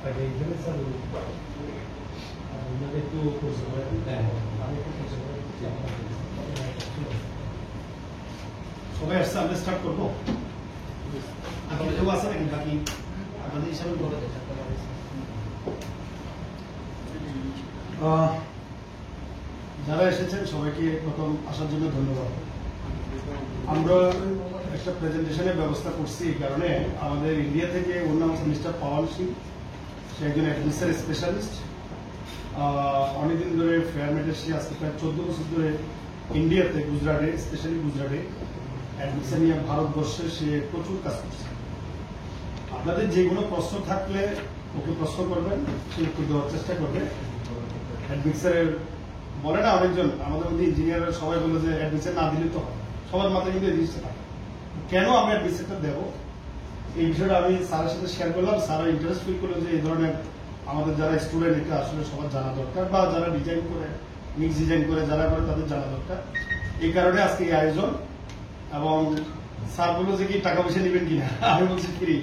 আগে এখানে স্যার আপনাদের একটু পরিচয় করে আমি একটু পরিচয় করে সবাই আসছে, আমরা স্টার্ট করবো। আপনার কেউ আছে নাকি বাকি আপনাদের হিসাবে বলে দেন। যারা এসেছেন সবাইকে প্রথম আসার জন্য ধন্যবাদ। আমরা একটা প্রেজেন্টেশনের ব্যবস্থা করছি এই কারণে, আমাদের ইন্ডিয়া থেকে ওর নাম হচ্ছে মিস্টার পাওয়াল সিং। সে একজন অ্যাডমিসার স্পেশালিস্ট। অনেকদিন ধরে ফেয়ারমেটের সে আজকে প্রায় 14 বছর ধরে ইন্ডিয়াতে, গুজরাটে, স্পেশালি গুজরাটে অ্যাডমিশন নিয়ে ভারতবর্ষে সে প্রচুর কাজ করছে। আপনাদের যে কোনো প্রশ্ন থাকলে ওকে প্রশ্ন করবেন, সে উত্তর দেওয়ার চেষ্টা করবে। অ্যাডমিক্সারের বলে না অনেকজন, আমাদের মধ্যে ইঞ্জিনিয়াররা সবাই বলে যে অ্যাডমিশন না দিলে তো হয়, সবার মাথায় কিন্তু এই জিনিসটা থাকে। কেন আমি অ্যাডমিশনটা দেবো এই বিষয়টা আমি স্যারের সাথে শেয়ার করলাম। স্যার ইন্টারেস্ট ফিল করলো যে এই ধরনের আমাদের যারা স্টুডেন্ট এটা আসলে সবার জানা দরকার, বা যারা ডিজাইন করে, মিক্স ডিজাইন করে যারা করে তাদের জানা দরকার। এই কারণে আজকে এই আয়োজন। এবং স্যার বললো যে কি টাকা পয়সা নেবেন কিনা, আমি বলছি ফ্রি।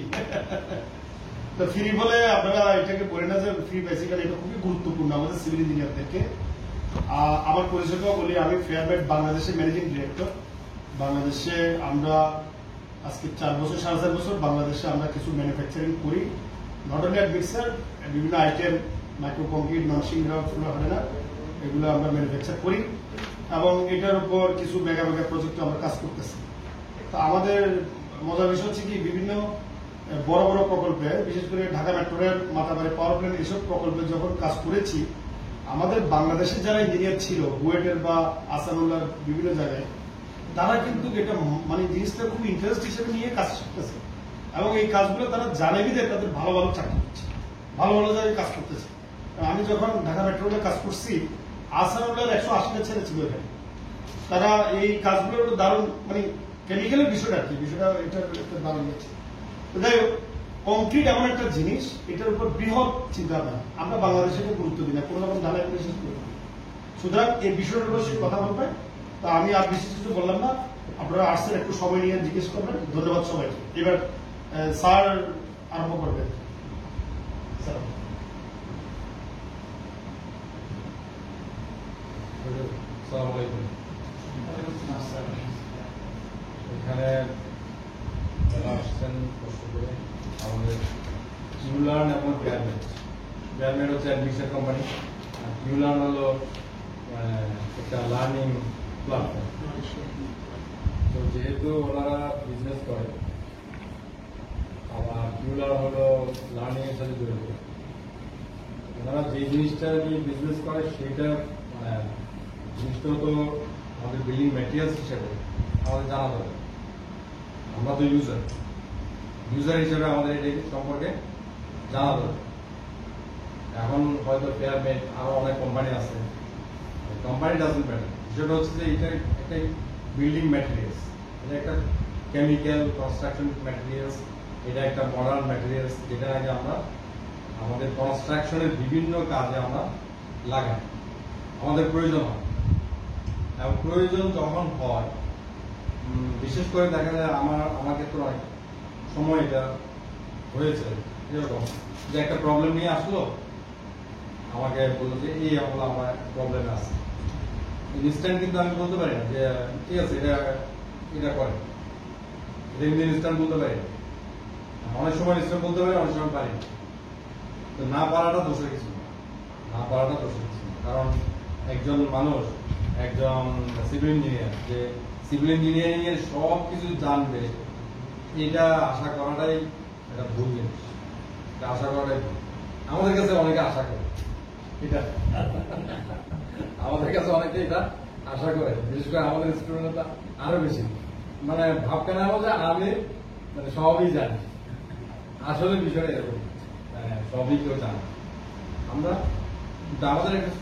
তো ফ্রি বলে আপনারা এটাকে বলে না যে ফ্রি, বেসিক্যালি এটা খুবই গুরুত্বপূর্ণ আমাদের সিভিল ইঞ্জিনিয়ারদেরকে। আমার পরিচয়টাও বলি, আমি ফেয়ারমেট বাংলাদেশের ম্যানেজিং ডিরেক্টর। বাংলাদেশে আমরা আজকে 4 বছর, 4.5 বছর বাংলাদেশে আমরা কিছু ম্যানুফ্যাকচারিং করি। নট অনলি মিক্সার, বিভিন্ন আইটেম, মাইক্রো কংক্রিট, ননসিংরা, ফুলহানা, এগুলো আমরা ম্যানুফ্যাকচার করি। এবং এটার উপর কিছু মেগা মেগা প্রজেক্ট আমরা কাজ করতেছি। তো আমাদের মজার বিষয় হচ্ছে কি, বিভিন্ন বড় বড় প্রকল্পে, বিশেষ করে Dhaka metro rail, Matabari power plant, এইসব প্রকল্পে যখন কাজ করেছি, আমাদের বাংলাদেশের যারা ইঞ্জিনিয়ার ছিল, বুয়েটের বা আসানুল্লাহ বিভিন্ন জায়গায়, তারা কিন্তু এটা মানে জিনিসটা খুব ইন্টারেস্ট হিসেবে নিয়ে কাজ শিখতেছে। এবং এই কাজগুলো তারা জানে বিদে তাদের ভালো ভালো চাকরি করছে, ভালো ভালো জায়গায় কাজ করতেছে। আমি যখন ঢাকা মেট্রো রেলে কাজ করছি, আসানুল্লাহ 180টা ছেলে ছিল এখানে। তারা এই কাজগুলোর দারুণ, মানে কেমিক্যালের বিষয়টা কি, বিষয়টা এটার একটা দারুণ হচ্ছে। তো যাই হোক, কংক্রিট এমন একটা জিনিস, এটার উপর বৃহৎ চিন্তা ভাবনা আমরা বাংলাদেশে গুরুত্ব দিই না, কোনো রকম ঢালাই বিশেষ করি না। সুতরাং এই বিষয়টার উপর সে কথা বলবে। তা আমি আর বিশেষ কিছু বললাম না, আপনারা আসছেন, একটু সময় নিয়ে জিজ্ঞেস করবেন। ধন্যবাদ সবাইকে। এবার স্যার আরম্ভ করবেন। স্যার, আসসালামু আলাইকুম। এখানে যারা আসছেন কষ্ট করে, আমাদের কিউলার্ন এবং ফেয়ারমেট। ফেয়ারমেট হচ্ছে অ্যাডমিশন কোম্পানি, আর কিউলার্ন হলো একটা লার্নিং প্ল্যাটফর্ম। তো যেহেতু ওনারা বিজনেস করে, আবার কিউলার হলো লার্নিং এর সাথে জড়িত। ওনারা যে জিনিসটা নিয়ে বিজনেস করে সেটা জিনিসটা তো আমাদের বিল্ডিং ম্যাটেরিয়ালস হিসেবে আমাদের জানা দরকার। আমরা তো ইউজার হিসেবে আমাদের এটা সম্পর্কে জানা দরকার। এখন হয়তো ফেয়ারমেট আরো অনেক কোম্পানি আছে, কোম্পানি ডাজন্ট ম্যাটার। বিষয়টা হচ্ছে যে এটা একটা বিল্ডিং ম্যাটেরিয়ালস, এটা একটা কেমিক্যাল কনস্ট্রাকশন ম্যাটেরিয়ালস, এটা একটা মডার্ন ম্যাটেরিয়ালস, যেটা আগে আমরা আমাদের কনস্ট্রাকশনের বিভিন্ন কাজে আমরা লাগাই, আমাদের প্রয়োজন হয়। এবং প্রয়োজন যখন হয়, বিশেষ করে দেখা যায় আমার ক্ষেত্রে অনেক সময় এটা হয়েছে এরকম যে একটা প্রবলেম নিয়ে আসলো, আমাকে বললো যে এই আমলে আমার প্রবলেম আছে। ইনস্ট্যান্ট কিন্তু আমি বলতে পারি না যে ঠিক আছে এটা করে, এটা কিন্তু ইনস্ট্যান্ট বলতে পারি না। অনেক সময় ইনস্ট্যান্ট বলতে পারি, অনেক সময় পারি না। তো না পারাটা দোষের কিছু না, কারণ একজন মানুষ, একজন সিভিল ইঞ্জিনিয়ার, যে সিভিল ইঞ্জিনিয়ারিং এর সব কিছু জানবে, এটা আশা করাটাই একটা ভুল জিনিস। এটা আশা করাটাই ভুল। আমাদের কাছে অনেকে আশা করে, এটা আমাদের কাছে অনেকে এটা আশা করে, বিশেষ করে আমাদের স্টুডেন্টরা আরো বেশি, মানে ভাবকে না যে আমি মানে সবই জানি। আসলে বিষয়টা এরকম, সবই কেউ জানে। আমরা কিন্তু আমাদের একটা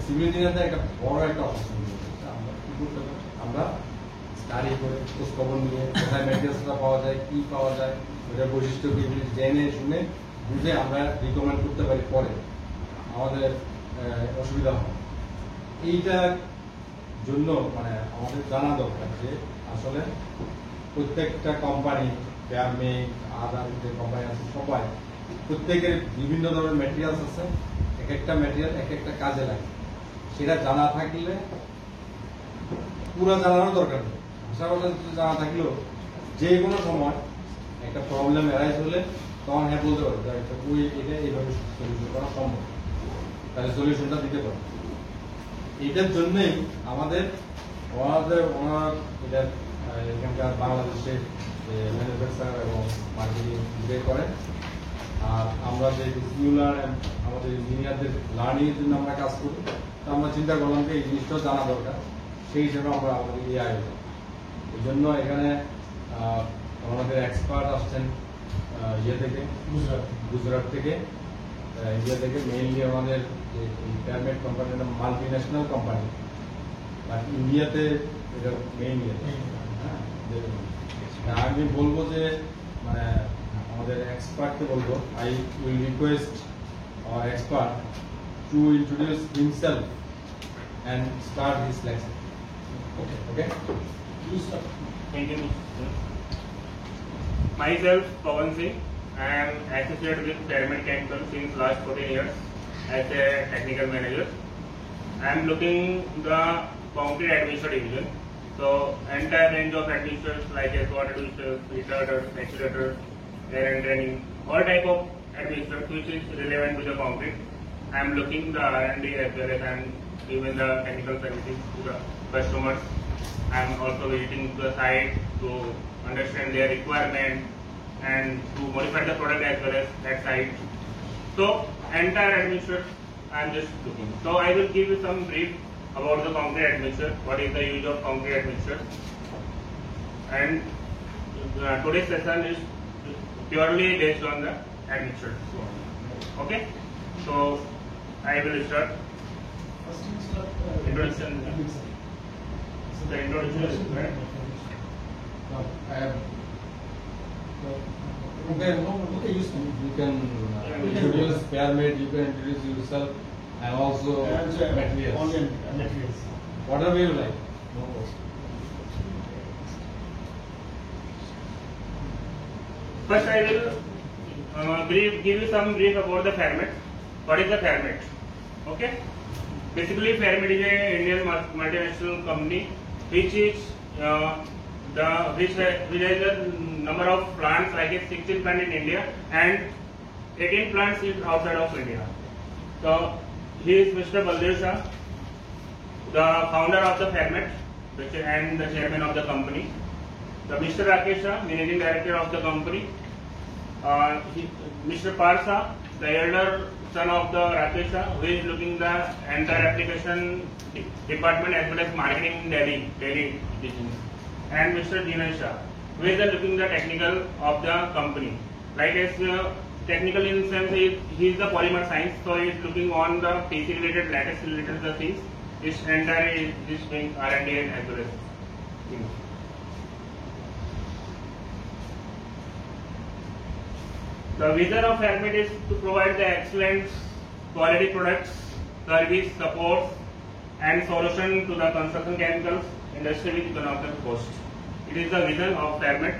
সিভিল ইঞ্জিনিয়ারদের একটা বড় একটা অপরচুনিটি, আমরা কি করতে পারি, আমরা স্টাডি করে খোঁজ খবর নিয়ে কোথায় ম্যাটেরিয়ালসটা পাওয়া যায়, কি পাওয়া যায়, ওটার বৈশিষ্ট্য কি, জেনে শুনে বুঝে আমরা রিকমেন্ড করতে পারি, পরে আমাদের অসুবিধা হয়। এইটার জন্য মানে আমাদের জানা দরকার যে আসলে প্রত্যেকটা কোম্পানি, ফেয়ারমেট, আদার যে কোম্পানি আছে, সবাই প্রত্যেকের বিভিন্ন ধরনের ম্যাটেরিয়ালস আছে, এক একটা ম্যাটেরিয়াল এক একটা কাজে লাগে। সেটা জানা থাকলে পুরো জানানোর দরকার নেই, ভাষা জানা থাকলেও যে কোনো সময় একটা প্রবলেম অ্যারাইজ হলে তখন হ্যাঁ বলতে পারবে ওই এটা এইভাবে সলিউশন করা সম্ভব, তাহলে সলিউশনটা দিতে পারবে। এটার জন্যই আমাদের ওনার এটা এখানকার বাংলাদেশের ম্যানুফ্যাকচার এবং মার্কেটিং বিক্রি করে। আর আমরা যে সিমিলার আমাদের ইঞ্জিনিয়ারদের লার্নিং এর জন্য আমরা কাজ করি, তো আমরা চিন্তা করলাম যে এই জিনিসটাও জানা দরকার, সেই হিসেবে আমরা আমাদের এই আয়োজন। এই জন্য এখানে আমাদের এক্সপার্ট আসছেন ইয়ে থেকে, গুজরাট থেকে, ইন্ডিয়া থেকে। মেইনলি আমাদের প্যারমেট কোম্পানিটা মাল্টি ন্যাশনাল কোম্পানি, আর ইন্ডিয়াতে এটা মেইন ইয়ে। আমি বলবো যে মানে আমাদের এক্সপার্টকে বলবো, I will request hour expert to introduce himself and start his lesson. Okay? Thank you. Myself, Pawan Singh. I am associated with Pyramid Chemical since last 14 years as a technical manager. I am looking the concrete admixture division. So entire range of admixtures like water admixtures, retarders, actuators, air and draining, all type of admixtures which is relevant to the concrete. I am looking the R&D as well as I am giving the technical services to the customers. I am also visiting the site to understand their requirement and to modify the product as well as that site. So entire admixture I am just looking. So I will give you some brief about the concrete admixture, what is the use of concrete admixture. And today's session is purely based on the admixture. Okay? So I will start. Introduction. So the introduction is right. You can introduce Pyramid, you can introduce yourself, and also materials. Only materials. Whatever you like. No worries. First I will give you some brief about the Pyramid. What is the Pyramid? Okay? Basically, Pyramid is an Indian multinational company which is which has a number of plants, like 16 plants in India and 18 plants is outside of India. So he is Mr. Baldev Shah, the founder of the Pyramid and the chairman of the company. The Mr. Rakesh Shah, managing director of the company. Mr. Parsa, the elder son of the Rakesh Shah, who is looking the entire application department as well as marketing in Delhi division. And Mr. Dinesh Shah, who is looking the technical of the company. Like as technical in sense, he is the polymer science, so he is looking on the PC related, lattice related the things. This entire is doing R&D as well as things. The vision of Pyramid is to provide the excellent quality products, service, support and solution to the construction chemicals industry with economical cost. It is the vision of Pyramid.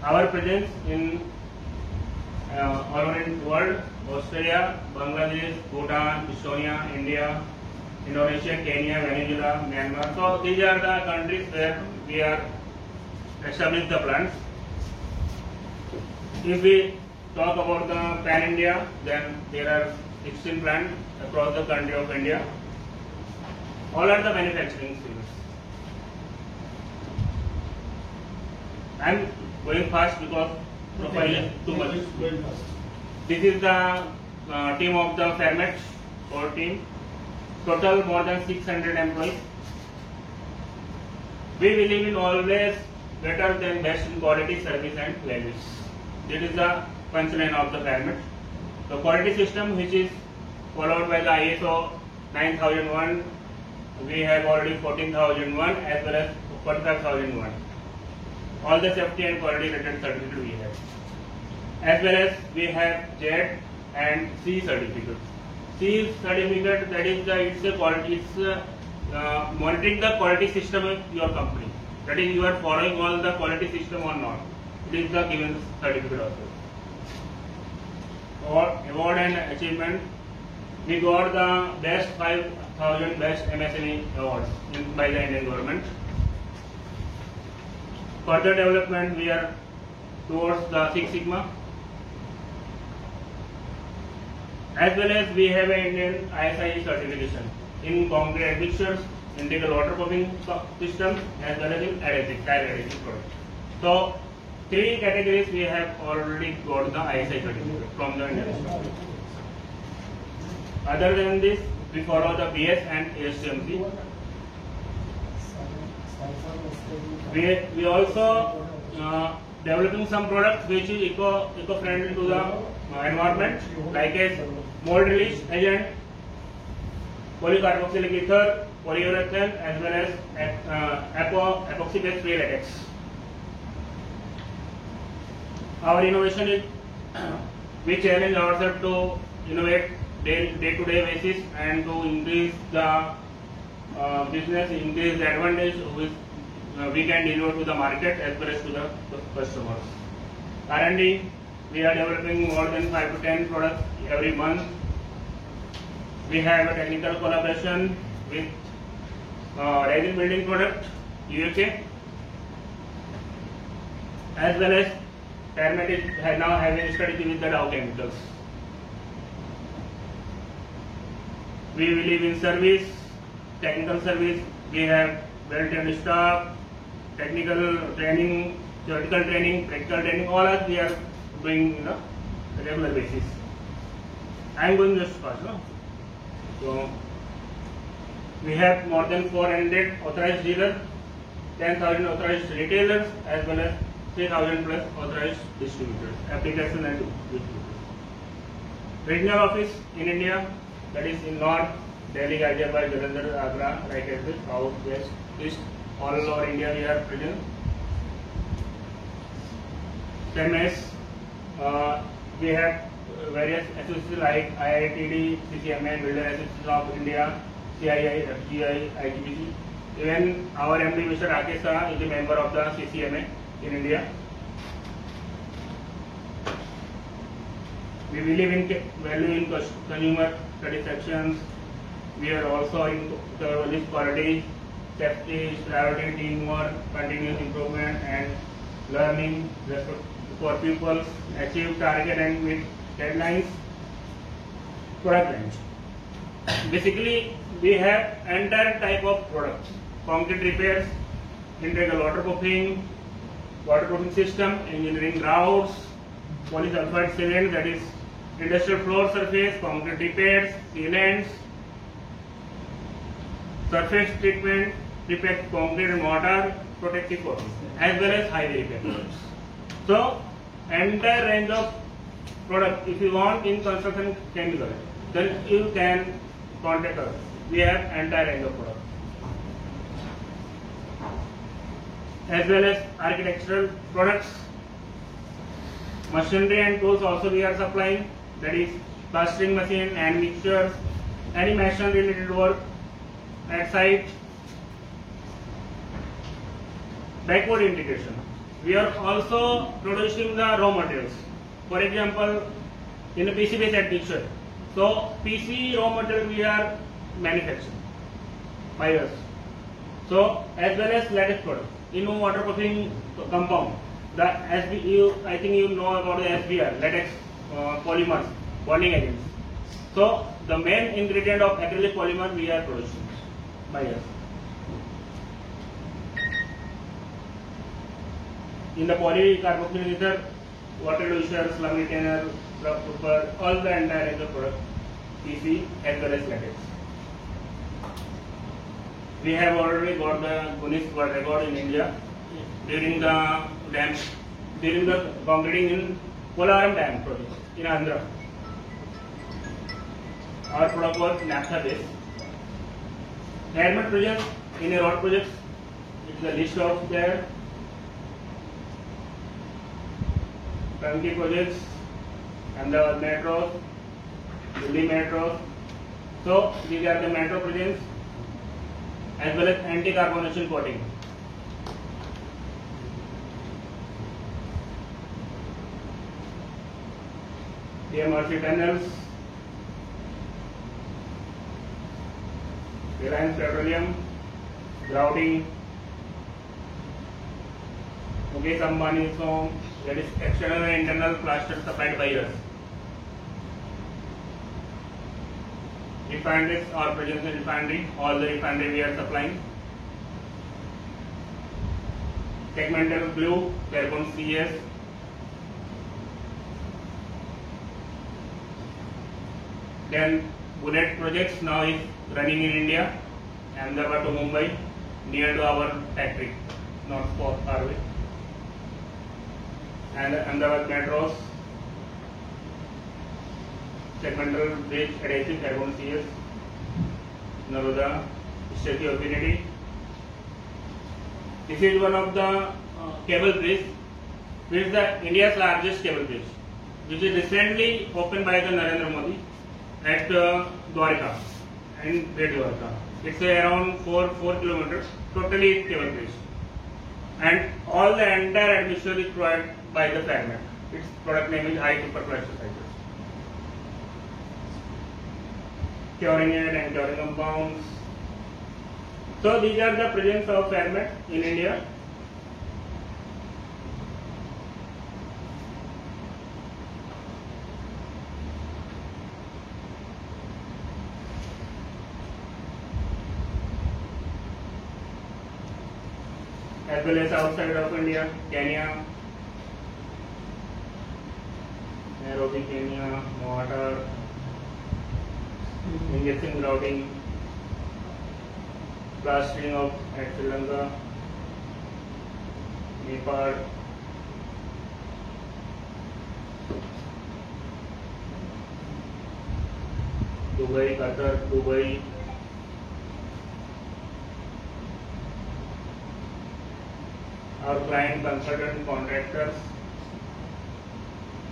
Our presence in all over the world, Australia, Bangladesh, Bhutan, Estonia, India, Indonesia, Kenya, Venezuela, Myanmar. So these are the countries where we are established the plants. If we talk about the pan-India, then there are 16 plants across the country of India. All are the manufacturing fields. I am going fast because profile is too much. This is the team of the Pyramid, core team. Total more than 600 employees. We believe in always better than best in quality, service and values. This is the punchline of the Pyramid. The quality system which is followed by the ISO 9001, we have already 14001 as well as 45001. All the safety and quality related certificate we have. As well as we have Z and C certificate. C certificate, that is monitoring the quality system of your company. That is, you are following all the quality system or not. It is the given certificate also. award and achievement. We got the best 5,000 best MSME awards by the Indian government. Further development, we are towards the Six Sigma. As well as we have an Indian ISI certification in concrete admixtures, integral waterproofing systems, as well as in adhesive, tile adhesive products. So, 3 categories we have already got the ISI certificate from the Indian government. Other than this, we follow the BS and ASTMC. We also developing some products which is eco-friendly to the environment, like as mold release agent, polycarboxylic ether, polyurethane, as well as epoxy-based free latex. Our innovation is we challenge ourselves to innovate day-to-day basis and to increase the business, increase the advantage which we can deliver to the market as well as to the customers. R&D, we are developing more than 5 to 10 products every month. We have a technical collaboration with resin building product, USA, as well as Termet is now having a strategy with the Dow Chemicals. We believe in service, technical service. We have well-trained staff, technical training, theoretical training, practical training. All of we are doing on a regular basis. I am going just fast, no? So we have more than 400 authorized dealers, 10,000 authorized retailers, as well as 3,000 plus authorized distributors, application and distributors. Regional office in India, that is in North, Delhi, Ghaziabad, Jalandhar, Agra, right at the South, West, East, all over India we are present. Same as we have various associations like IITD, CCMA, Builder Association of India, CII, FGI, IGBC. Even our MD Mr. Rakesh Saha is a member of the CCMA in India. We believe in value in consumer satisfactions. We are also in service quality, safety, priority, teamwork, continuous improvement, and learning for people, achieve target and meet deadlines. Product range. Basically, we have entire type of products: concrete repairs, integral waterproofing system, engineering grouts, polysulfide cement, that is industrial floor surface, concrete repairs, sealants, surface treatment, repair concrete and mortar, protective coating, as well as highway repair products. So, entire range of products. If you want in construction chemical, then you can contact us. We have entire range of products. As well as architectural products, machinery and tools also we are supplying, that is plastering machine and mixtures, any machine related work at site. Backward integration. We are also producing the raw materials. For example, in a PC based admixture. So PC raw material we are manufacturing by us. So as well as latex product. In waterproofing compound, the I think you know about the SBR, latex polymers, bonding agents. So the main ingredient of acrylic polymer we are producing by us. In the polycarboxylic ether, water reducer, slum retainer, slum proofer, all the entire range of product, PC as well as latex. We have already got the Guinness World Record in India during the concreting in Polaram Dam project in Andhra. Our product was naphtha based. Termet project in a road project, it is a list of there. Turnkey projects, Ahmedabad metros, Delhi metros. So these are the metro projects, as well as anti-carbonation coating. TMRC tunnels, Reliance Petroleum, grouting, Mukesh Ambani's home, that is external and internal plaster supplied by us. Refineries or presence in refinery, all the refinery we are supplying. Segmental blue, carbon CS. Then bullet projects now is running in India, Ahmedabad to Mumbai, near to our factory, not far away. And Ahmedabad metros, segmental bridge adhesive carbon CS, Naroda, Statue of Unity. This is one of the cable bridge, which is the India's largest cable bridge, which is recently opened by the Narendra Modi at Dwarka and Red Dwarka. It's around 4 kilometers, totally cable bridge. And all the entire admixture is provided by the fragment. Its product name is high superplastic fibers. Curing aid and curing compounds. So these are the presence of fragment in India. As well as outside of India, Kenya, Nairobi, Kenya, water, injection grouting, plastering of at Sri Lanka, Nepal, Dubai, Qatar, Dubai. Our client, consultant, contractors.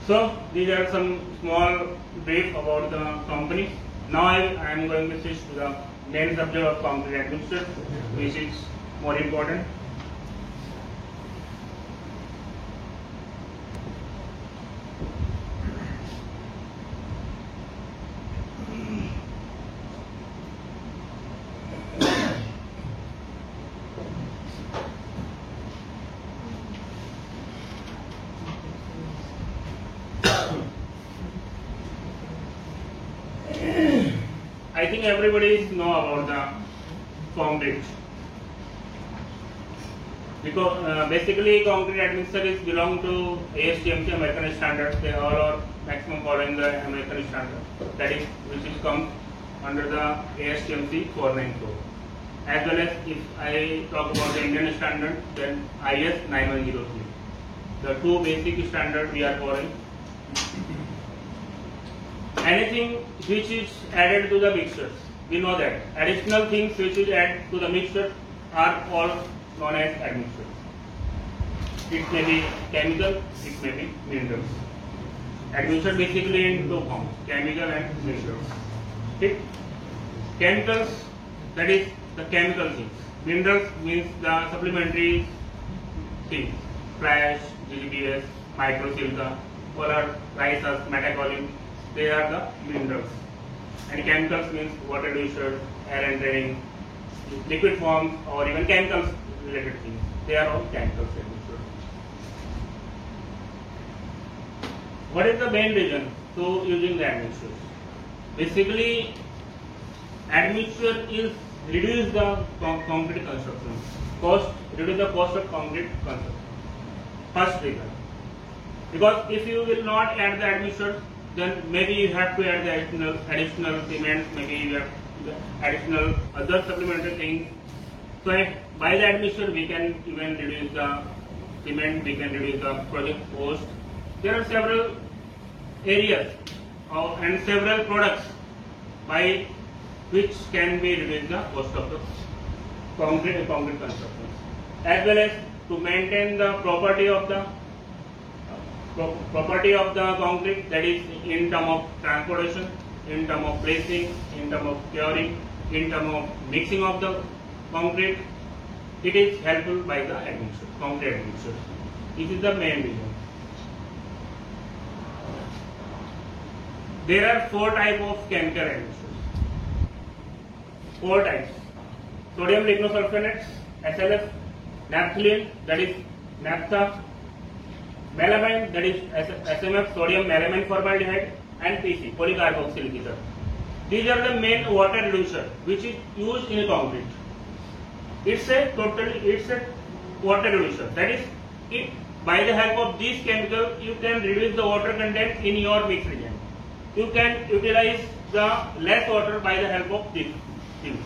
So these are some small brief about the company. Now I am going to switch to the main subject of concrete admixture, which is more important. I think everybody know about the concrete, because basically concrete admixture is belong to ASTM American standards. They all are maximum following the American standard, that is which is come under the ASTM 494. As well as if I talk about the Indian standard, then IS 9103. The two basic standards we are following. Anything which is added to the mixtures, we know that additional things which is added to the mixture are all known as admixtures. It may be chemical, it may be minerals. Admixture basically in two forms, chemical and minerals. Okay? Chemicals, that is the chemical things. Minerals means the supplementary things, flash, GGBS, microsilica, polar rices, metacolin. They are the minerals. And chemicals means water dilution, air entering, liquid forms, or even chemicals related things. They are all chemicals. What is the main reason to using the admixture? Basically, admixture is reduce the concrete construction cost, reduce the cost of concrete construction. First reason, because if you will not add the admixture, then maybe you have to add the additional cement, maybe you have the additional other supplementary things. So by the admixture we can even reduce the cement, we can reduce the project cost. There are several areas and several products by which can be reduced the cost of the concrete construction, as well as to maintain the property of the concrete, that is in terms of transportation, in terms of placing, in terms of curing, in terms of mixing of the concrete. It is helpful by the admixture, concrete admixture. This is the main reason. there are 4 types of chemical admixtures. 4 types: sodium lignosulfonates, SLF, naphthalene, that is naphtha, melamine, that is SMF, sodium melamine formaldehyde, and PC, polycarboxylic ether. These are the main water reducer which is used in concrete. It's a water reducer. That is, by the help of these chemicals, you can reduce the water content in your mixed reagent. You can utilize the less water by the help of these things.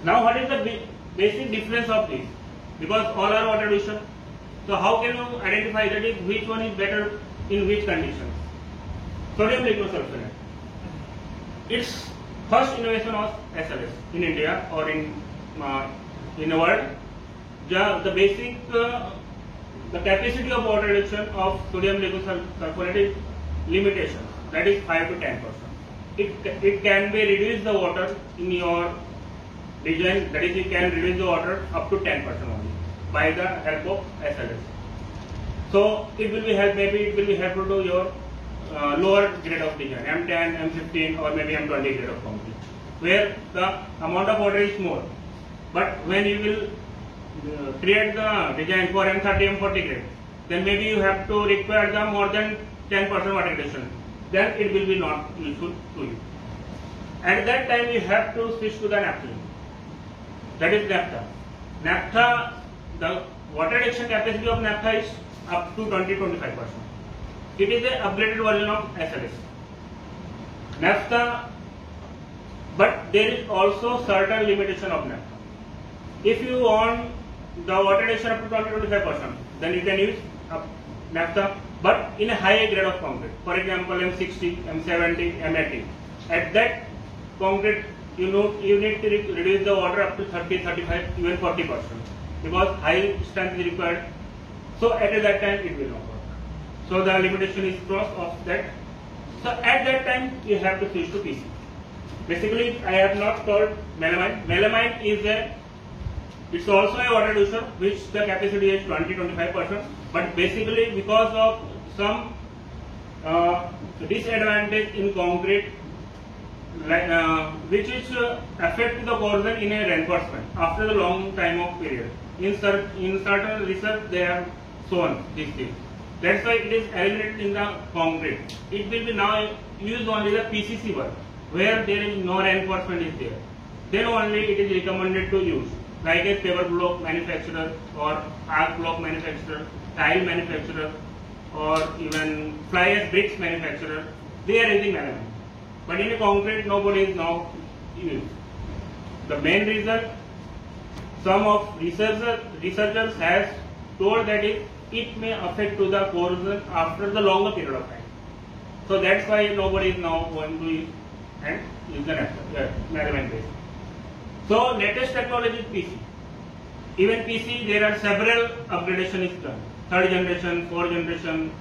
Now, what is the basic difference of these? Because all are water reducer. So, how can you identify that is which one is better in which conditions? Sodium lignosulfonate. Its first innovation was SLS in India or in the world. The basic the capacity of water reduction of sodium lignosulfonate is limitation, that is 5 to 10%. It can be reduce the water in your region, that is you can reduce the water up to 10% only by the help of SLS. So it will be helpful to your lower grade of design, M10, M15 or maybe M20 grade of concrete, where the amount of water is more. But when you will create the design for M30, M40 grade, then maybe you have to require the more than 10% water reduction. Then it will be not useful to you. At that time you have to switch to the naphthalene. That is naphtha. Naphtha, the water reduction capacity of naphtha is up to 20-25%. It is an upgraded version of SLS. Naphtha, but there is also certain limitation of naphtha. If you want the water reduction up to 20-25%, then you can use naphtha, but in a higher grade of concrete. For example, M60, M70, M80. At that concrete, you need to reduce the water up to 30, 35, even 40%, because high strength is required. So at that time it will not work. So the limitation is crossed of that. So at that time you have to switch to PC. Basically, I have not told melamine. Melamine is it's also a water reducer which the capacity is 20-25%, but basically because of some disadvantage in concrete, which is affect the corrosion in a reinforcement after the long time of period. In certain research they have shown this thing. That's why it is eliminated in the concrete. It will be now used only the PCC work, where there is no reinforcement is there. Then only it is recommended to use, like a paver block manufacturer or arc block manufacturer, tile manufacturer, or even fly ash bricks manufacturer. They are using melamine. But in a concrete, nobody is now using. The main reason, some of researchers has told that it may affect to the corrosion after the longer period of time. So that's why nobody is now going to use and use the melamine base. So latest technology is PC. Even PC, there are several upgradation is done. 3rd generation, 4th generation.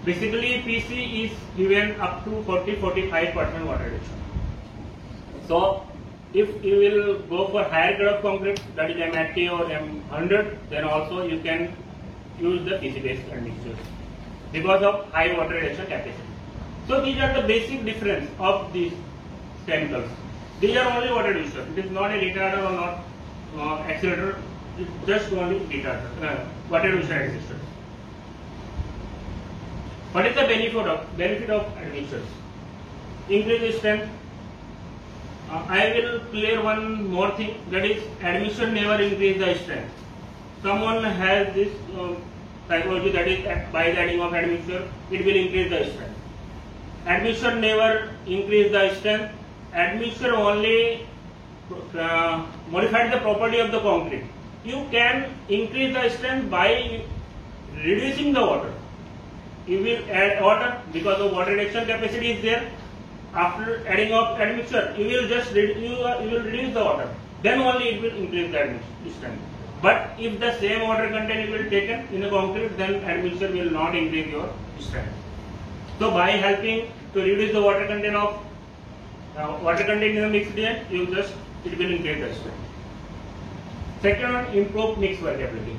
Basically, PC is given up to 40-45% water reduction. So, if you will go for higher grade of concrete, that is M80 or M100, then also you can use the PC based admixtures because of high water reduction capacity. So, these are the basic difference of these chemicals. These are only water reducer. It is not a retarder or not accelerator. It is just only retarder, water reducer admixtures. What is the benefit of admixtures? Increase strength. I will clear one more thing, that is admixture never increase the strength. Someone has this psychology that is by the adding of admixture it will increase the strength. Admixture never increase the strength. Admixture only modified the property of the concrete. You can increase the strength by reducing the water. You will add water because the water reduction capacity is there. After adding of admixture, you will just you will reduce the water. Then only it will increase the strength. But if the same water content you will taken in the concrete, then admixture will not increase your strength. So by helping to reduce the water content of in the mixed reagent, it will increase the strength. Second one, improve mixed workability.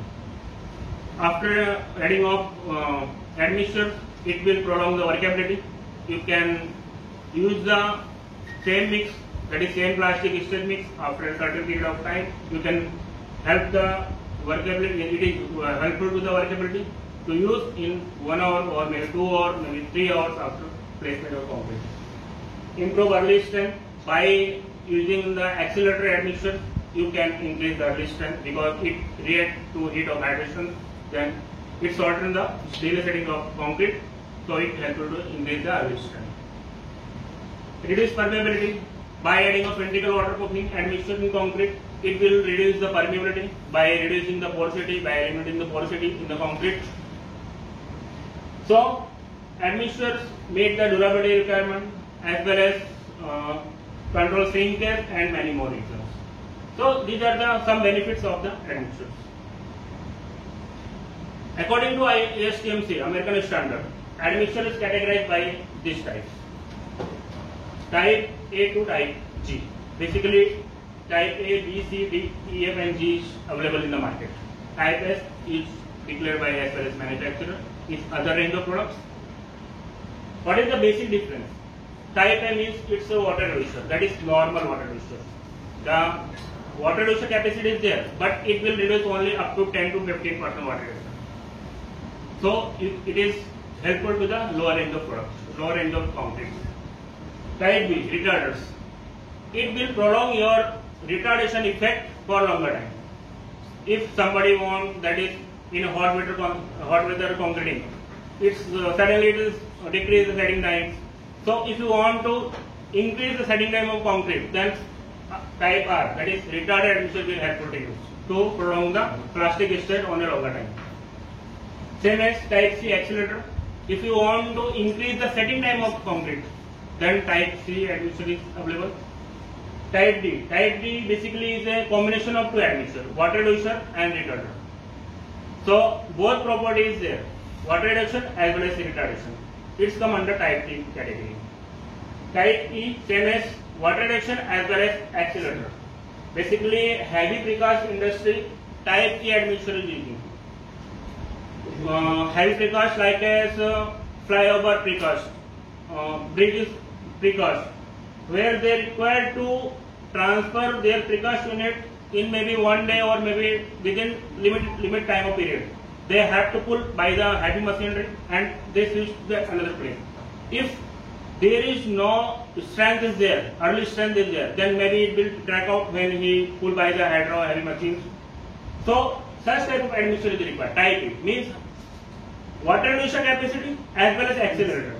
After adding of admixture, it will prolong the workability. You can use the same mix, that is same plastic stage mix after a certain period of time. You can help the workability, it is helpful to the workability to use in 1 hour or maybe 2 or maybe 3 hours after placement of concrete. Improve early strength by using the accelerator admixture. You can increase the early strength because it reacts to heat of hydration. Then it shortens the delay setting of concrete, so it helpful to increase the early strength. Reduce permeability by adding of ventricle waterproofing admixture in concrete. It will reduce the permeability by reducing the porosity, by eliminating the porosity in the concrete. So, admixtures meet the durability requirement as well as control shrinkage and many more reasons. So, these are some benefits of the admixtures. According to ASTM, American Standard, admixture is categorized by these types: Type A to Type G. Basically, Type A, B, C, D, E, F, and G is available in the market. Type S is declared by as well as manufacturer. It's other range of products. What is the basic difference? Type A means it's a water reducer, that is normal water reducer. The water reducer capacity is there, but it will reduce only up to 10 to 15% water reduction. So it is helpful to the lower end of products, lower end of concrete. Type B, retarders. It will prolong your retardation effect for longer time. If somebody wants, that is in a hot weather concreting, it's suddenly it is decrease the setting time. So if you want to increase the setting time of concrete, then type R, that is retarded admixture, will helpful to you to prolong the plastic state on a longer time. Same as type C, accelerator. If you want to increase the setting time of concrete, then type C admixture is available. Type D. Type D basically is a combination of two admixture, water reducer and retarder. So both properties there, water reduction as well as retardation. It's come under type D category. Type E, same as water reduction as well as accelerator. Basically, heavy precast industry, type E admixture is using. Heavy precast like as flyover precast, bridges precast, where they require to transfer their precast unit in maybe 1 day or maybe within limit time of period. They have to pull by the heavy machinery and they switch to another place. If there is no strength is there, early strength is there, then maybe it will crack out when he pull by the hydro heavy machines. So such type of admixture is required. Type E means water reduction capacity as well as accelerator.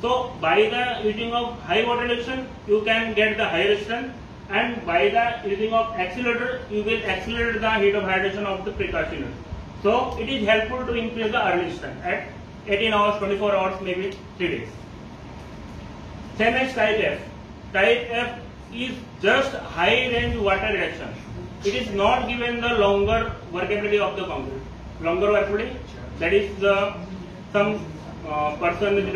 So by the using of high water reduction, you can get the higher strength, and by the using of accelerator, you will accelerate the heat of hydration of the precast unit. So it is helpful to increase the early strength at 18 hours, 24 hours, maybe 3 days. Same as type F. Type F is just high range water reduction. It is not given the longer workability of the concrete. Longer workability, that is some person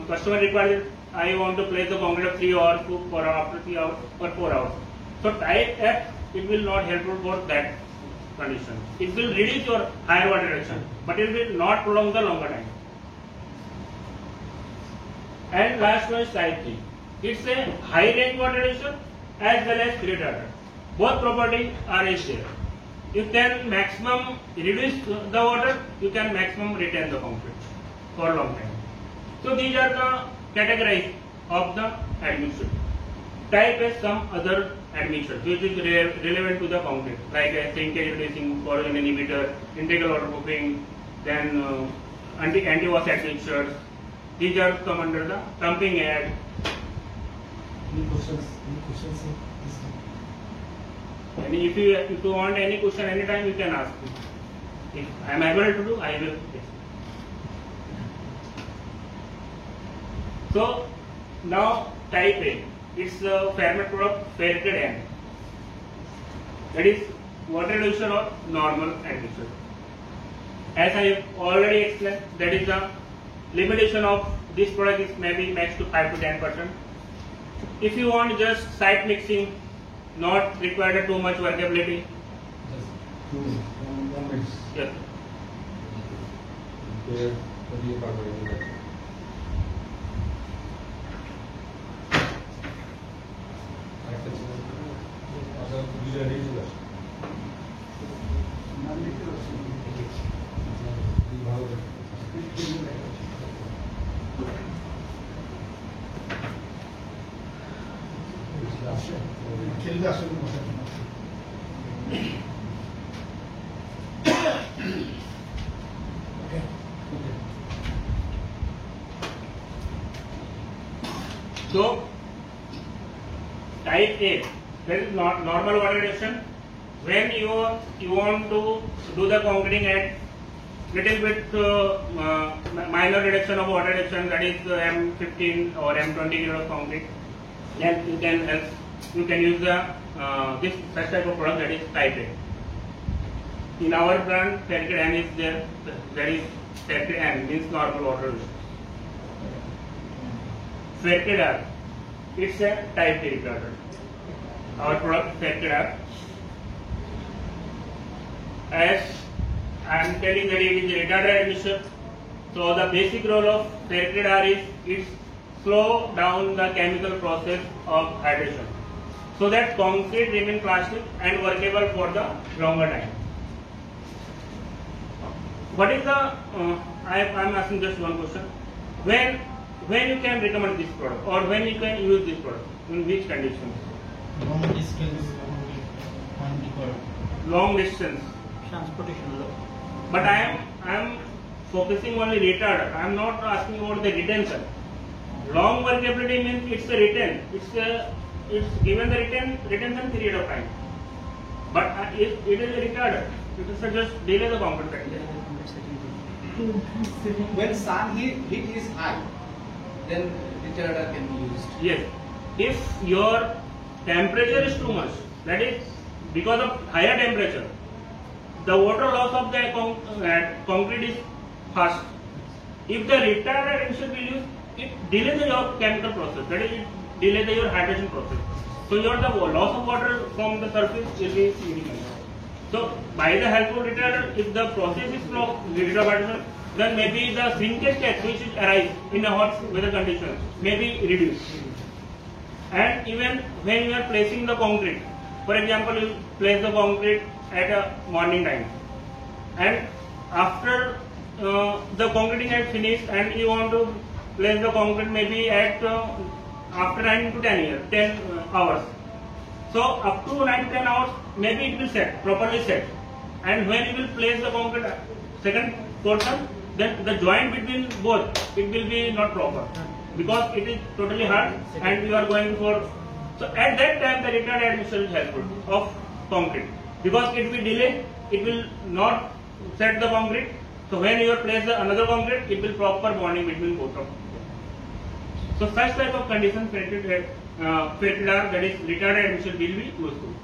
customer requires, I want to place the concrete of 3 hours, 4 hours, after 3 hours or 4 hours. So type F, it will not helpful for that condition. It will reduce your higher water reduction, but it will not prolong the longer time. And last one is type G. It's a high range water reduction as well as retarder. Both properties are there. You can maximum reduce the water, you can maximum retain the concrete for a long time. So these are the categories of the admixture. Type has some other admixture which is relevant to the concrete, like a shrinkage reducing, corrosion inhibitor, integral waterproofing, then anti-wash admixtures. These are come under the pumping aid. Any questions? Any questions? And if you want any question anytime, you can ask me. If I am able to do, I will. So now type A, it's a Fairmat product, ferrited end. That is water reduction or normal admixture. As I have already explained, that is the limitation of this product is maybe max to 5 to 10%. If you want just site mixing, not required too much workability. Just 1 minute. Yes. There, what do you talk about that? যদি আসলে বসে So, type A, that is not normal water reduction. When you want to do the concreting at little bit minor reduction of water reduction, that is M15 or M20 kilo of concrete, then you can use the this such type of product, that is type A. In our brand, Faircade N is there. That is Faircade N, means normal water reduction. Faircade R, it's a type A product. Our product Faircade R. As I am telling that it is a retarded admixture, so the basic role of Faircade R is it slow down the chemical process of hydration, so that concrete remain plastic and workable for the longer time. What is the? I am asking just one question. When you can recommend this product, or when you can use this product, in which conditions? Long distance on the Long distance. transportation low. But I am focusing on the retarder. I am not asking about the retention. Long workability means it's a retain. It's given the retention period of time. But if it is a retarder, it is just delay the concrete. When sun heat is high, then retarder can be used. Yes. If your temperature is too much, that is because of higher temperature, the water loss of the concrete is fast. If the retarder admixture will use, it delays your chemical process, that is it delays your hydration process. So your the loss of water from the surface will be minimal. So by the help of retarder, if the process is slow, then maybe the shrinkage test which arise in a hot weather conditions may be reduced. And even when you are placing the concrete, for example, you place the concrete at a morning time, and after the concreting has finished, and you want to place the concrete maybe at after 9 to 10 hours. So up to 9 to 10 hours, maybe it will set properly set, and when you will place the concrete second portion, then the joint between both it will be not proper, because it is totally hard and you are going for. So at that time the retarded admixture is helpful of concrete, because it will delay, it will not set the concrete. So when you place the another concrete, it will proper bonding between both of them. So such type of conditions Faircade R, that is retarded admixture, will be useful.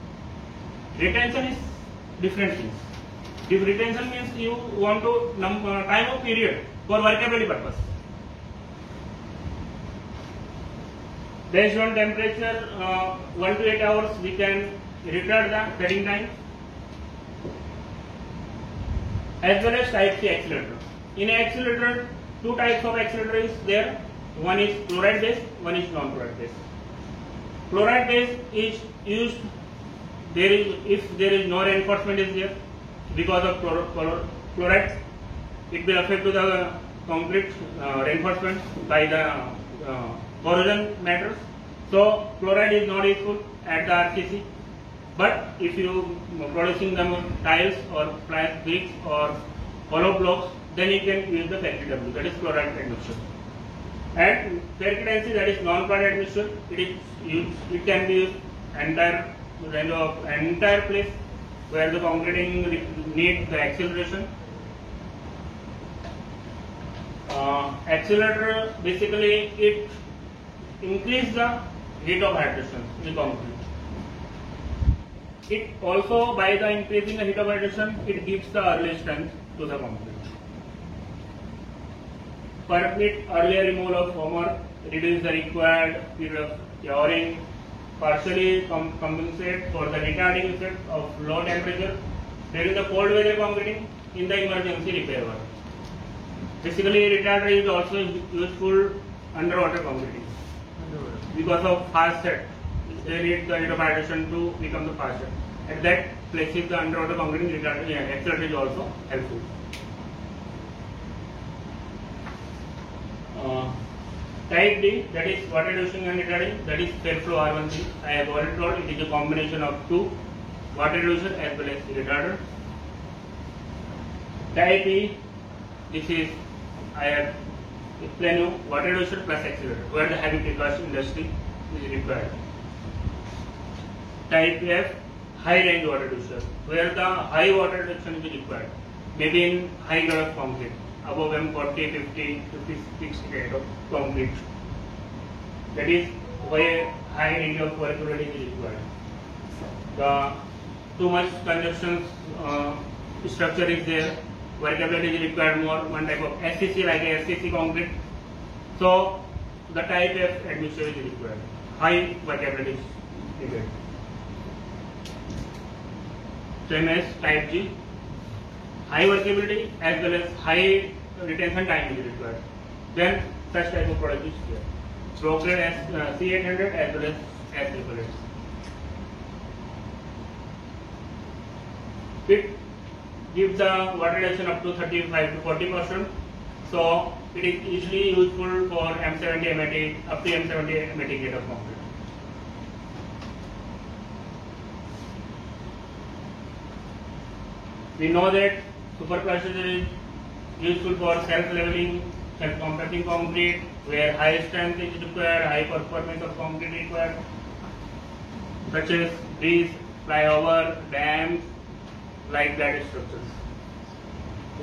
Retention is different things. If retention means you want to time of period for workability purpose. Based on temperature 1 to 8 hours, we can retard the setting time, as well as type C accelerator. In accelerator, two types of accelerator is there. One is chloride based, one is non-chloride based. Chloride based is used if there is no reinforcement is there because of chloride. It will affect to the concrete reinforcement by the corrosion matters. So chloride is not useful at the RCC. But if you producing them tiles or bricks or hollow blocks, then you can use the Faircade W, that is chloride admixture. And Faircade NC, that is non-chloride admixture, it can be used entire place where the concreting needs the acceleration. Accelerator basically it increases the heat of hydration in the concrete. It also, by the increasing the heat of hydration, it gives the early strength to the concrete. Permit earlier removal of homework, reduce the required period of curing, partially compensate for the retarding effect of low temperature during the cold weather concreting in the emergency repair work. Basically, retarder is also useful underwater concreting because of fast set. They need the heat of hydration to become the fast set. At that places, the underwater concreting accelerator is also helpful. Type D, that is water reducing and retarding, that is Fairflow R1C. I have already told it is a combination of two, water reducer as well as retarder. Type E, this is, I have explained you, water reducer plus accelerator, where the heavy precast industry is required. Type F, high range water reducer, where the high water reduction is required, maybe in high grade of concrete, above M40, 50, 60 grade of concrete. That is where high range of workability is required. The too much consumption structure is there, workability is required more, one type of SCC like a SCC concrete. So the type F admixture is required, high workability is needed. Same as type G, high workability as well as high retention time is required. Then such type of product is here. Brokered as C800 as well as S800. It gives the water reduction up to 35 to 40%. So it is easily useful for M70 M80 up to M70 M80 grade of concrete. We know that superplaster is useful for self-leveling, self-compacting concrete, where high strength is required, high performance of concrete required, such as bridge, flyover, dams, like that structures.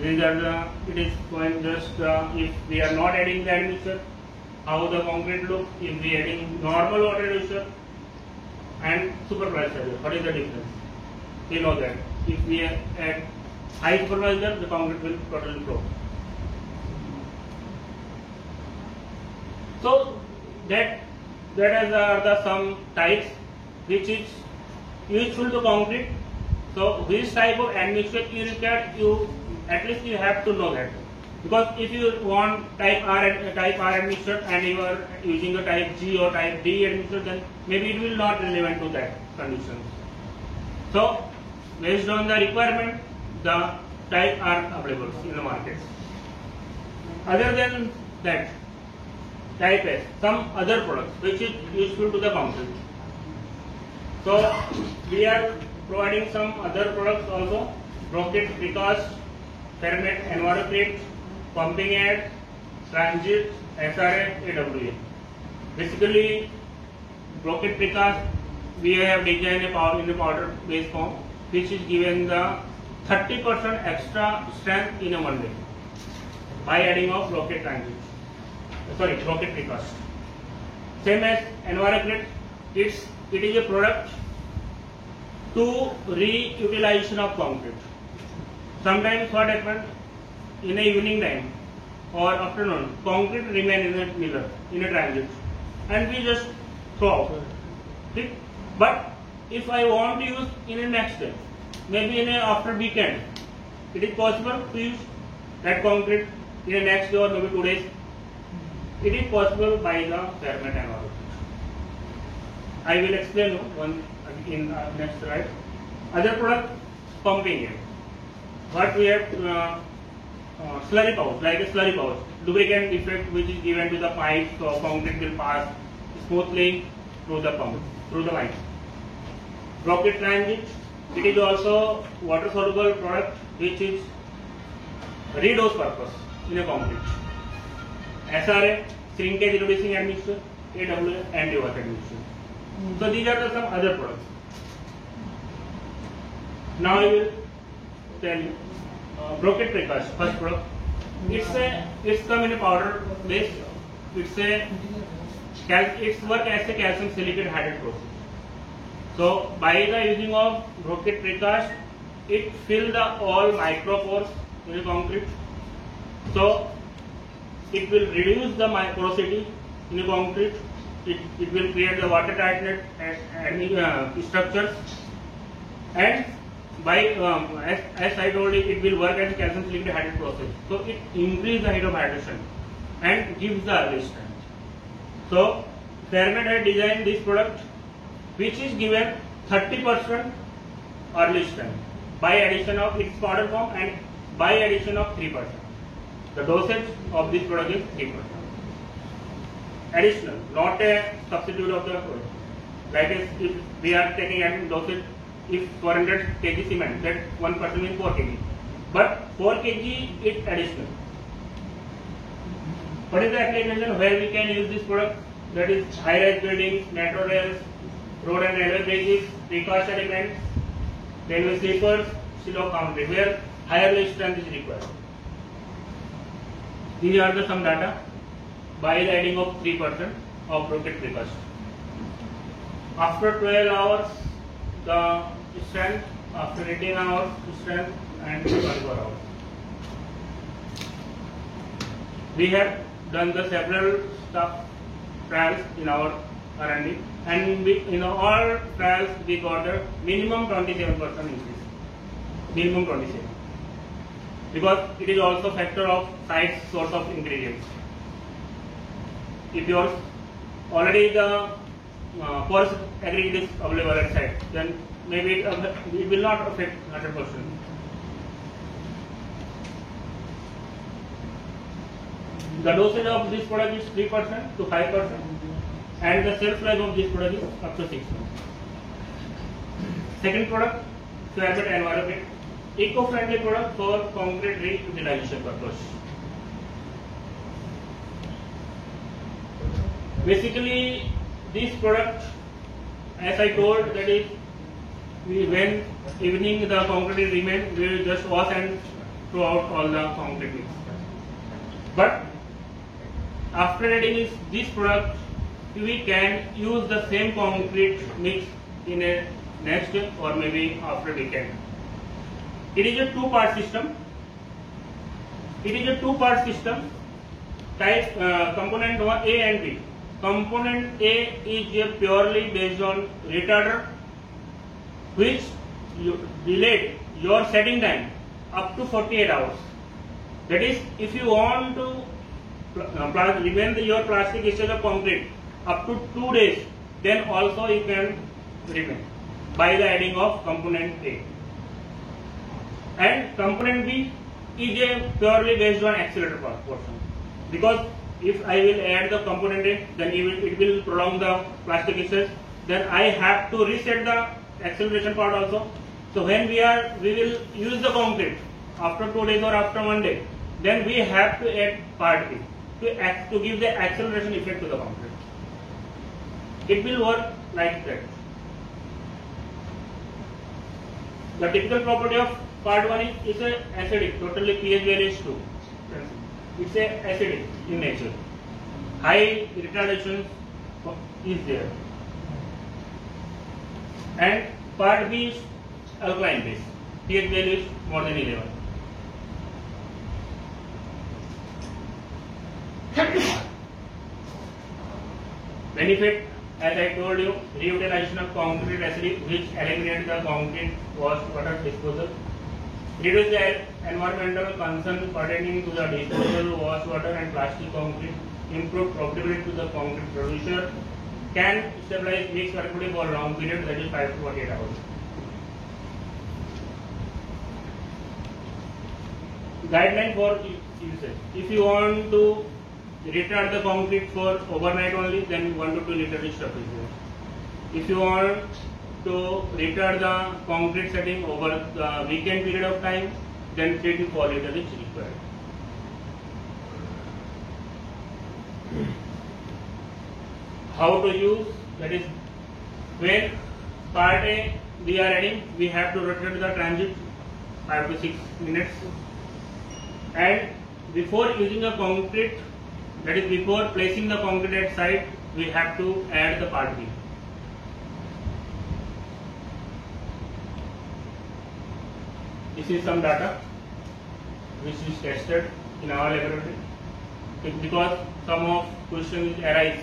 These are the, it is going just if we are not adding the admixture, how the concrete look, if we are adding normal water reducer and superplaster, what is the difference? We know that if we add high superplaster, the concrete will totally flow. So that are the some types which is useful to concrete. So which type of admixture you require, you at least you have to know that, because if you want type R admixture and you are using a type G or type D admixture, then maybe it will not relevant to that condition. So based on the requirement, the type are available in the market. Other than that, type S, some other products which is useful to the concrete. So we are providing some other products also: Brocket, Precast, Fermet, Envirocrete, Pumping Aid, Transit, SRA, AWA. Basically, Brocket Precast we have designed a power in the powder based form, which is given the 30% extra strength in a 1 day by adding of Brocket Transit. Brocket Precast. Same as Envirocrete, it is a product to reutilization of concrete. Sometimes what happens in a evening time or afternoon, concrete remain in a miller, in a transit, and we just throw out. See? But if I want to use in a next day, maybe in a after weekend, it is possible to use that concrete in a next day or maybe 2 days. It is possible by the Fermet Envirocrete. I will explain you one in next slide. Other product, Pumping Aid. What we have slurry pouch, like a slurry pouch, lubricant effect which is given to the pipe, so concrete will pass smoothly through the pump, through the line. Brocket Transit, it is also water soluble product which is redose purpose in a concrete. SRA, shrinkage reducing admixture, AWA, anti-water admixture. So these are some other products. Now I will tell you Brocket Precast, first product. It's come in a powder base. It's work as a calcium silicate hydrate process. So by the using of Brocket Precast, it fill the all micropores in the concrete. So it will reduce the porosity in the concrete. It will create the watertight structures, and by as I told you, it will work as a calcium silicate hydrate process. So it increases the hydrohydration and gives the early strength. So Fermet had designed this product which is given 30% early strength by addition of its powder form and by addition of 3%. The dosage of this product is 3%. additional, not a substitute of the product. Like if we are taking an dosage, if 400 kg cement, that 1% means 4 kg. But 4 kg is additional. What is the application where we can use this product? That is high-rise buildings, metro rails, road and railway bridges, precast elements, railway sleepers, silo concrete, where higher load strength is required. These are the some data by the adding of 3% of rocket precast. After 12 hours, the strength, after 18 hours, strength, and 24 hours. We have done the several trials in our R&D, and in all trials we got the minimum 27% increase. Minimum 27. Because it is also factor of site source of ingredients. If yours already the porous aggregate is available at site, then maybe it will not affect 100%. The dosage of this product is 3% to 5%, and the shelf life of this product is up to 6 months. Second product, Fairmate Environment, eco-friendly product for concrete reutilization purpose. Basically, this product, as I told, that is, when evening the concrete remains, we will just wash and throw out all the concrete mix. But after adding this product, we can use the same concrete mix in a next day or maybe after weekend. It is a two-part system. Type component 1 A and B. Component A is purely based on retarder, which delayed your setting time up to 48 hours. That is, if you want to remain your plastic stage of concrete up to 2 days, then also you can remain by the adding of component A. And component B is a purely based on accelerator portion. Because if I will add the component A, then it will prolong the plastic stage. Then I have to reset the acceleration part also. So when we will use the concrete after 2 days or after 1 day, then we have to add part B to give the acceleration effect to the concrete. It will work like that. The typical property of part 1 is a acidic, totally pH value is 2. It's a acidic in nature. High retardation is there. And part B is alkaline base. pH value is more than 11. Benefit, as I told you, reutilization of concrete acid, which eliminates the concrete water disposal. Reduce the environmental concern pertaining to the disposal, waste water and plastic concrete. Improve profitability to the concrete producer. Can stabilize mixed circuitry for a long period, that is 5 to 48 hours. Guideline for usage. If you want to retard the concrete for overnight only, then 1 to 2 liters is sufficient. If you want to retard the concrete setting over the weekend period of time, then 3 to 4 liters is required. How to use, that is, when part A we are adding, we have to rotate the transit 5 to 6 minutes, and before using the concrete, that is before placing the concrete at site, we have to add the part B. This is some data which is tested in our laboratory. Because some of questions arise,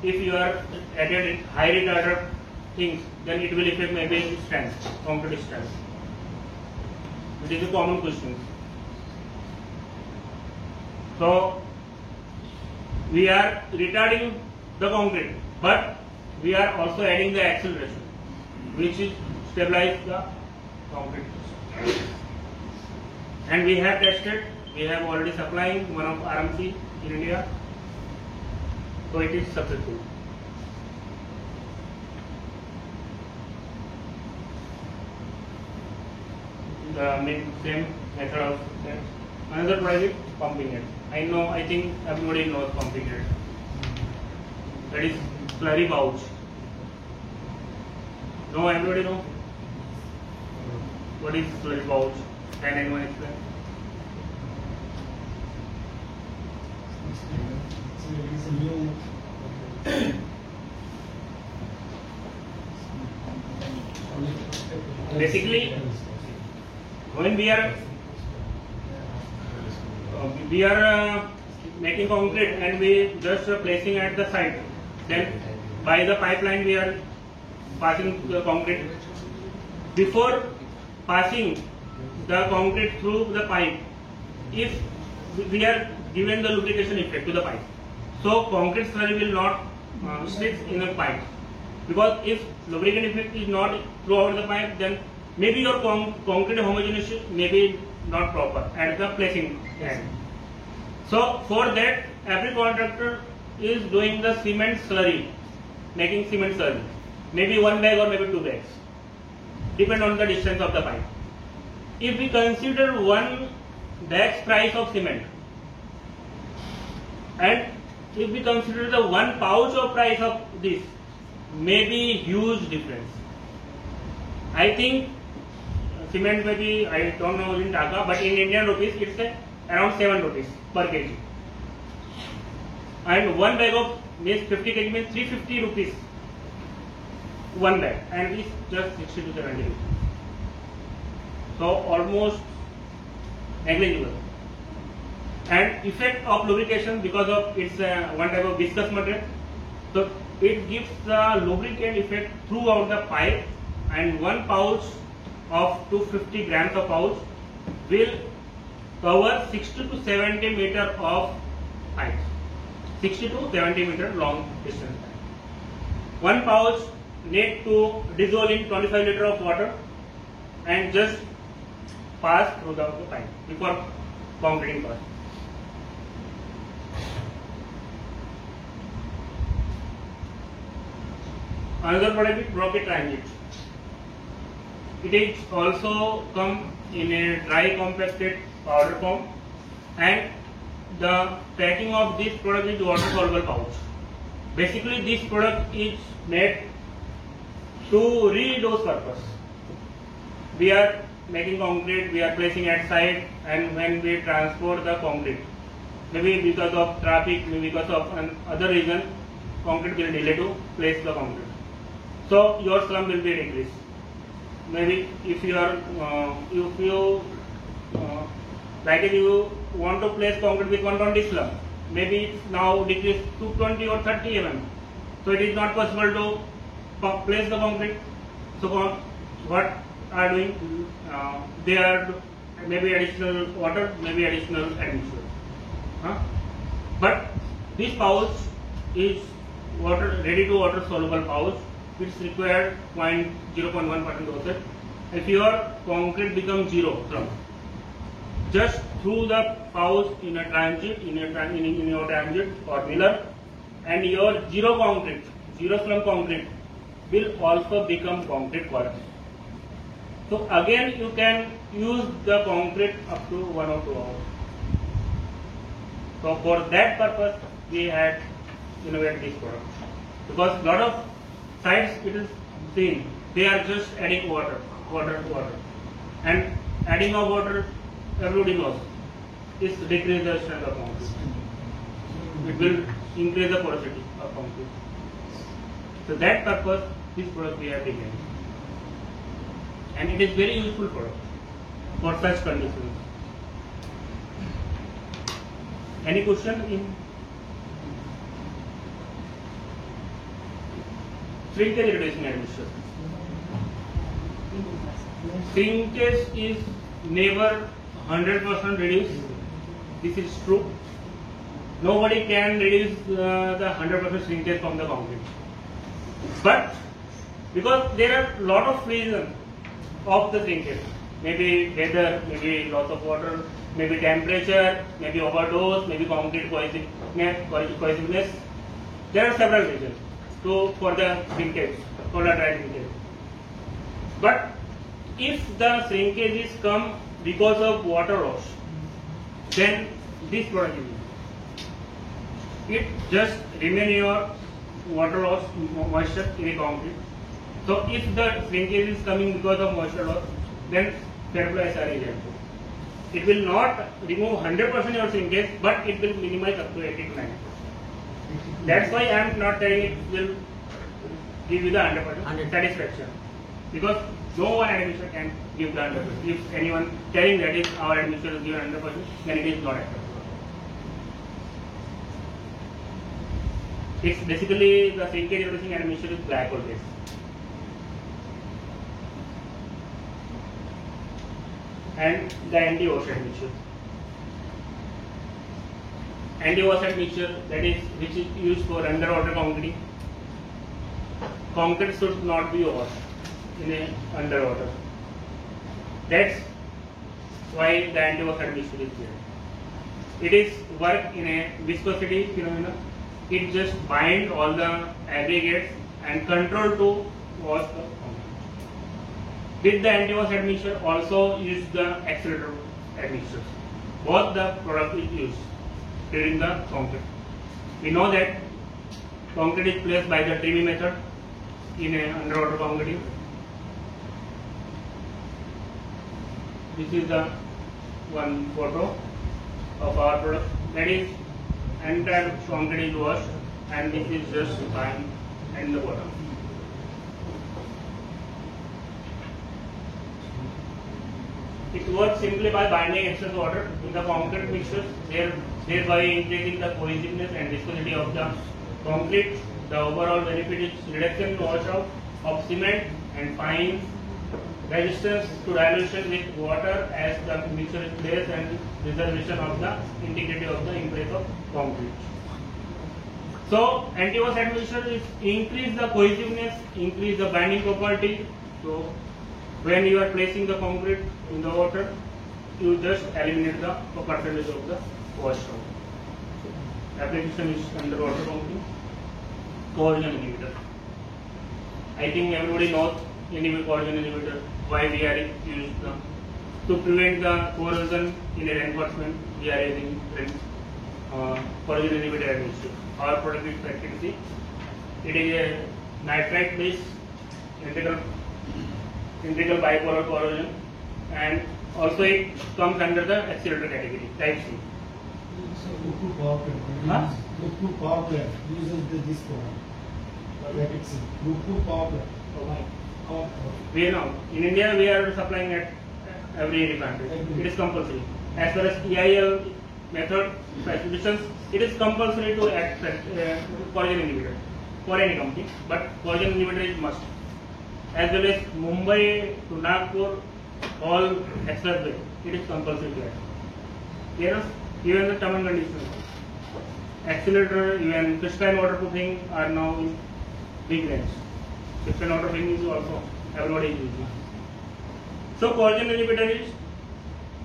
if you are added high retarder things, then it will affect maybe strength, concrete strength. It is a common question. So we are retarding the concrete, but we are also adding the acceleration, which is stabilize the concrete. And we have tested, we have already supplying one of RMC in India. So it is successful. The same method of another product is pumping it. I think everybody knows pumping it. That is slurry pouch. No, everybody know what is slurry pouch? Can anyone explain? It's a new Basically, when we are making concrete and we just placing at the site, then by the pipeline we are passing the concrete. Before passing the concrete through the pipe, if we are given the lubrication effect to the pipe, so concrete slurry will not stick in the pipe, because if lubricant effect is not throughout the pipe, then maybe your concrete homogenization may be not proper at the placing end. So for that, every contractor is doing the cement slurry, making cement slurry, maybe 1 bag or maybe 2 bags, depend on the distance of the pipe. If we consider 1 bag's price of cement, and if we consider the 1 pouch of price of this, maybe huge difference. I think cement maybe, I don't know in Dhaka, but in Indian rupees it's around 7 rupees per kg. And 1 bag of means 50 kg means 350 rupees 1 bag, and it's just 60 to 70 rupees. So almost negligible. And effect of lubrication, because of its one type of viscous material, so it gives the lubricant effect throughout the pipe, and 1 pouch of 250 grams of pouch will cover 60 to 70 meter of height, 60 to 70 meter long distance. 1 pouch need to dissolve in 25 liter of water and just pass through the pipe before concreting part. Another product is Brocket Transit. It is also come in a dry compacted powder form, and the packing of this product is water soluble pouch. Basically, this product is made to re-dose purpose. We are making concrete, we are placing at site, and when we transport the concrete, maybe because of traffic, maybe because of other reason, concrete will delay to place the concrete. So your slump will be decreased. Maybe if you are, like if you want to place concrete with 120 slump, maybe it's now decreased to 20 or 30 mm. So it is not possible to place the concrete. So what are doing? They are maybe additional water, maybe additional admixture. But this pouch is ready to water soluble pouch. It's required 0.1% dosage. If your concrete becomes zero slump, just through the pouch in a transit, in your transit or miller, and your zero slump concrete will also become concrete quality. So again you can use the concrete up to 1 or 2 hours. So for that purpose we had innovated this product, because lot of sites it is seen they are just adding water, and adding of water everybody knows is decrease the strength of concrete. It will increase the porosity of concrete. So that purpose this product we have taken, and it is very useful product for such conditions. Any question in shrinkage reducing administration? Shrinkage is never 100% reduced. This is true. Nobody can reduce the 100% shrinkage from the concrete. But because there are lot of reasons of the shrinkage, maybe weather, maybe loss of water, maybe temperature, maybe overdose, maybe concrete cohesiveness. There are several reasons for the shrinkage, for the dry shrinkage. But if the shrinkage is come because of water loss, then this product is used. It just remain your water loss, moisture in a concrete. So if the shrinkage is coming because of moisture loss, then Fairflow SR is helpful. It will not remove 100% your shrinkage, but it will minimize up to 80 to 90%. That's why I am not telling it will give you the 100% satisfaction, because no one admission can give the 100%. If anyone telling that if our admission is given 100%, then it is not acceptable. It's basically the shrinkage reducing admission is glycol based. And the anti-wash admixture. Anti-wash admixture, that is which is used for underwater concrete. Concrete should not be washed in a underwater. That's why the anti-wash admixture is there. It is work in a viscosity phenomena. It just bind all the aggregates and control to wash the concrete. With the anti-wash admixture, also use the accelerator admixture. Both the product is used during the concrete. We know that concrete is placed by the Trivy method in a underwater concrete. This is the one photo of our product. That is, entire concrete is washed, and this is just fine and the bottom. It works simply by binding excess water in the concrete mixtures, thereby increasing the cohesiveness and viscosity of the concrete. The overall benefit is reduction in washout of cement and fines, resistance to dilution with water as the mixture is placed, and preservation of the integrity of the in place of concrete. So, anti-wash admixture is increase the cohesiveness, increase the binding property. So, when you are placing the concrete in the water, you just eliminate the percentage of the washout. Application is underwater concrete. Corrosion inhibitor. I think everybody knows corrosion inhibitor, why we are using them. To prevent the corrosion in a reinforcement, we are using corrosion inhibitor admixture. Our product is practically, it is a nitrite based integral bipolar corrosion, and also it comes under the accelerator category, type C. So, Uku power plant. Uku power plant uses this product. Like it's Uku power plant. We know in India we are supplying at every refinery. It is compulsory. As far as EIL method specifications, it is compulsory to add corrosion inhibitor for any company, but corrosion inhibitor is must. As well as Mumbai to Nagpur, all expressway, it is compulsory to add. Here, even the term and conditions, accelerator, even crystalline waterproofing are now in big range. Crystalline waterproofing is also everybody is using. So corrosion inhibitor is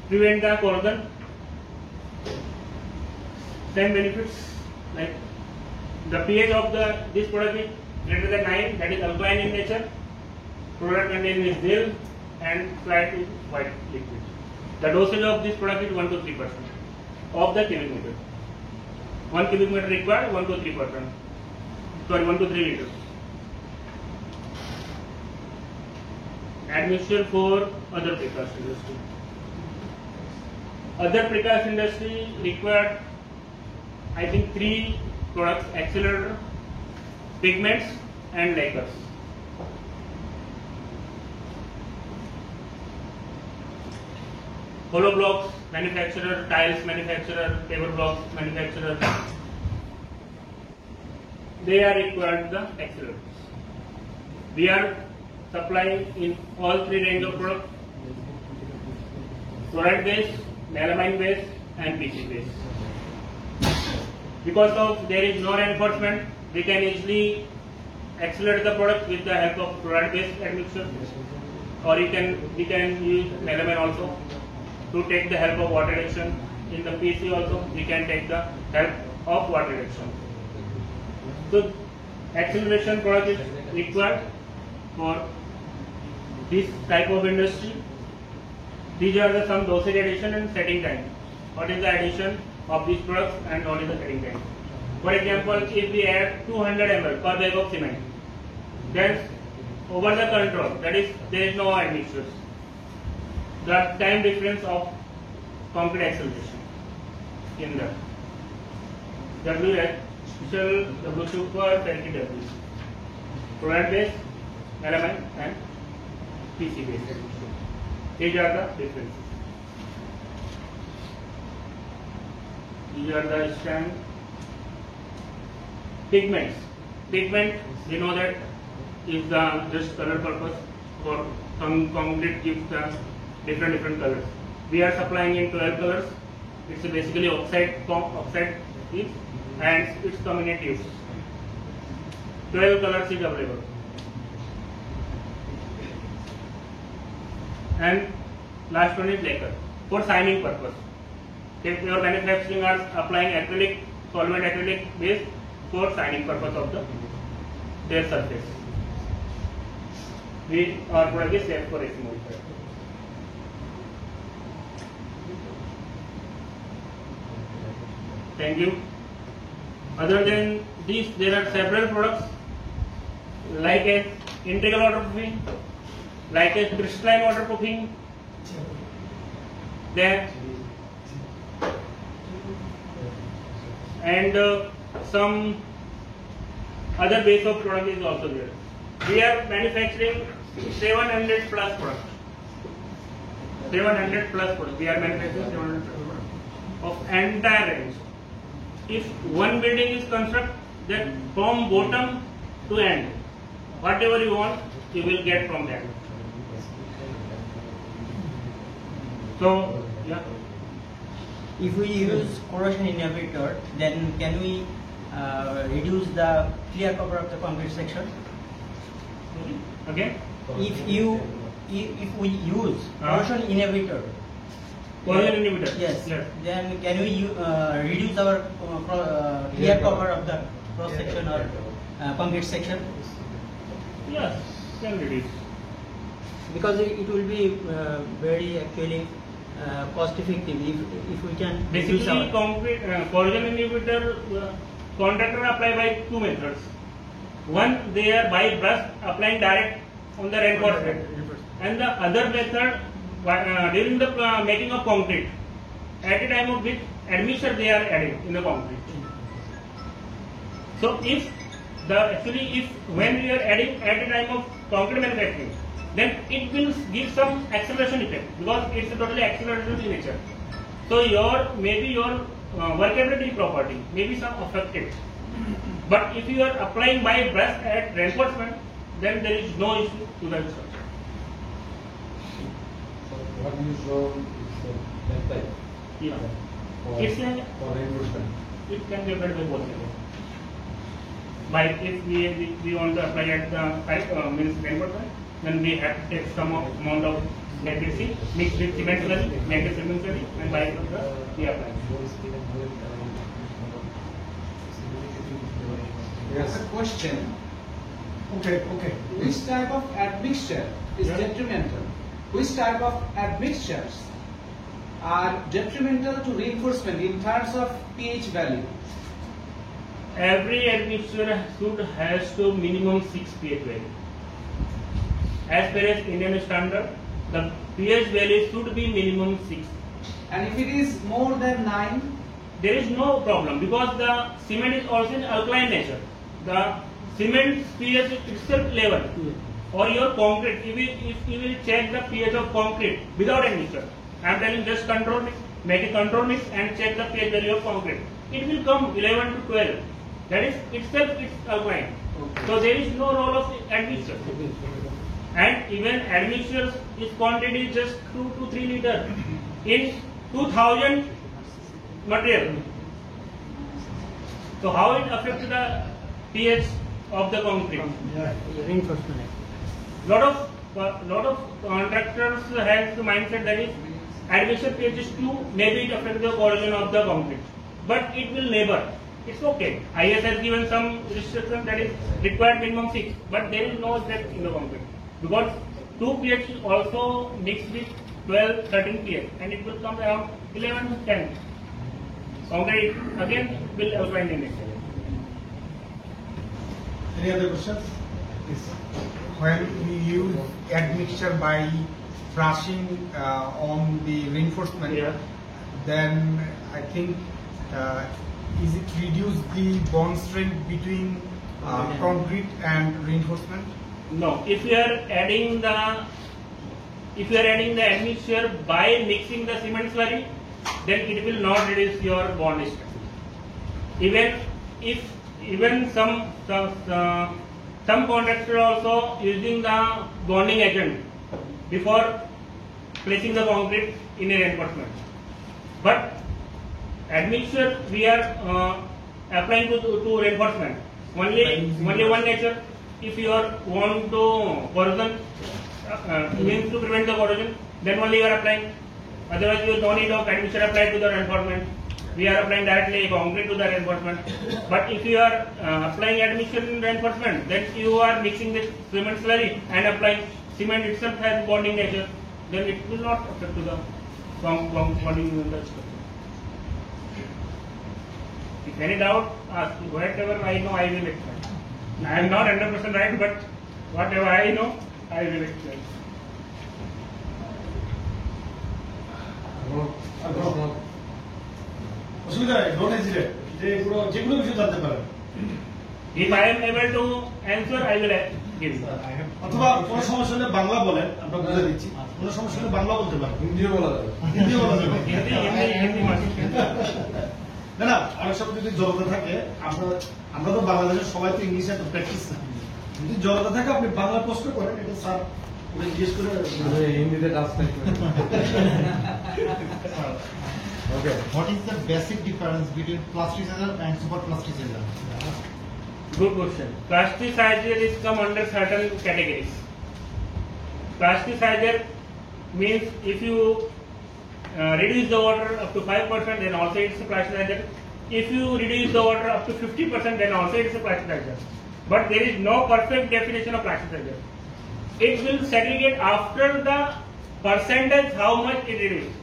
prevent the corrosion. Same benefits, like the pH of this product is greater than 9, that is alkaline in nature. Product content is nil and flat is white liquid. The dosage of this product is 1 to 3% of the cubic meter. 1 cubic meter required 1 to 3%. Sorry, 1 to 3 liters. Admixture for other precast industry. Other precast industry required, I think, 3 products: accelerator, pigments, and lacquers. Hollow blocks manufacturer, tiles manufacturer, paper blocks manufacturer, they are required the accelerators. We are supplying in all 3 range of products: chloride based, melamine based, and PC based. Because of there is no reinforcement, we can easily accelerate the product with the help of chloride based admixture, or we can use melamine also to take the help of water reduction. In the PC also we can take the help of water reduction. So acceleration product is required for this type of industry. These are the some dosage addition and setting time. What is the addition of these products and what is the setting time? For example, if we add 200 ml per bag of cement, then over the control, that is, there is no admixtures. The time difference of concrete acceleration in the WH shall W2 per circuit W. Product base, element and PC base. These are the differences. These are the stand pigments. Pigment, we know that is the just color purpose. For some concrete gives the different colors. We are supplying in 12 colors. It's basically oxide is and it's combinative. 12 colors is available. And last one is lacquer for signing purpose. If your manufacturing are applying acrylic, solvent acrylic base for signing purpose of their surface. Our product is safe for SMO. Thank you. Other than these, there are several products like a integral waterproofing, like a crystalline waterproofing, then and some other base of product is also there. We are manufacturing 700 plus products. 700 plus products. We are manufacturing 700 plus products of entire range. If one building is constructed, then from bottom to end, whatever you want, you will get from that. So, yeah. If we use corrosion inhibitor, then can we reduce the clear cover of the concrete section? Again? If we use corrosion inhibitor, Corrosion inhibitor. yes, Yes. then can we reduce our clear cover of the cross section or concrete section? Yes, can reduce. Because it will be very actually cost effective if we can reduce Basically, our concrete corrosion inhibitor contractor apply by two methods. One, they are by brush applying direct on the reinforcement, and the other method during the making of concrete, at a time of which admixture they are adding in the concrete. So if when we are adding at a time of concrete manufacturing, then it will give some acceleration effect because it's a totally accelerated in nature. So maybe your workability property may be some affected. But if you are applying by brush at reinforcement, then there is no issue to that structure. What you show is that type. Yeah. For, It's like for reinforcement. it can be applied by both sides. By if we want to apply at the type means reinforcement, then we have to take some amount of matrix mixed with cement slurry, make a cement slurry, and by we apply. Yes. A question: Okay. which type of admixture is Yeah. detrimental? Which type of admixtures are detrimental to reinforcement in terms of pH value? Every admixture has to minimum 6 pH value. As per as Indian standard, the pH value should be minimum 6. And if it is more than 9, There is no problem because the cement is also in alkaline nature. The cement pH is itself level. Or your concrete, if you will check the pH of concrete without admixture, I am telling just control mix, make a control mix and check the pH value of concrete. It will come 11 to 12. That is itself it's alkaline. So there is no role of admixture. And even admixture is quantity just 2 to 3 liter in 2000 material. So how it affects the pH of the concrete? reinforcement. Lot of contractors has the mindset that is admixture pH is 2, maybe it affects the corrosion of the concrete, but it will never. it's okay. IS has given some restriction that is required minimum 6, but there is no that in the concrete because 2 pH is also mixed with 12, 13 pH, and it will come around 11 to 10. Concrete again will outline in it. Any other questions? When we use admixture by flushing on the reinforcement, Yeah. then I think is it reduce the bond strength between concrete and reinforcement? No, if you are adding the admixture by mixing the cement slurry, then it will not reduce your bond strength. Even some contractor also using the bonding agent before placing the concrete in a reinforcement. But admixture we are applying to reinforcement only one nature. If you are want to corrosion means to prevent the corrosion, then only you are applying. Otherwise, you don't need of admixture applied to the reinforcement. We are applying directly concrete to the reinforcement. But if you are applying admixture in reinforcement, then you are mixing the cement slurry and applying cement itself has bonding nature. Then it will not affect to the bonding in the structure. If any doubt, ask. Whatever I know, I will explain. I am not 100% right, but whatever I know, I will explain. অসুবিধা নেই, don't hesitate, যে কোনো কিছু জানতে পারেন। If I am able to answer, I will give. অথবা কোনো সমস্যা হলে বাংলা বলেন, আমরা বুঝে দিচ্ছি। কোনো সমস্যা হলে বাংলা বলতে পারেন, হিন্দিও বলা যাবে। হিন্দিও বলা যাবে। Hindi must. না না, অনেক সময় যদি জড়তা থাকে, আমরা তো বাংলাদেশের সবাই তো ইংলিশে তো প্র্যাকটিস না। যদি জড়তা থাকে আপনি বাংলা প্রশ্ন করেন, এটা স্যার জিজ্ঞেস করে হিন্দিতে ট্রান্সলেট করে। Okay. What is the basic difference between plasticizer and super plasticizer? Good question. Plasticizer is come under certain categories. Plasticizer means if you reduce the water up to 5%, then also it's a plasticizer. If you reduce the water up to 50%, then also it's a plasticizer. But there is no perfect definition of plasticizer. It will segregate after the percentage how much it reduces.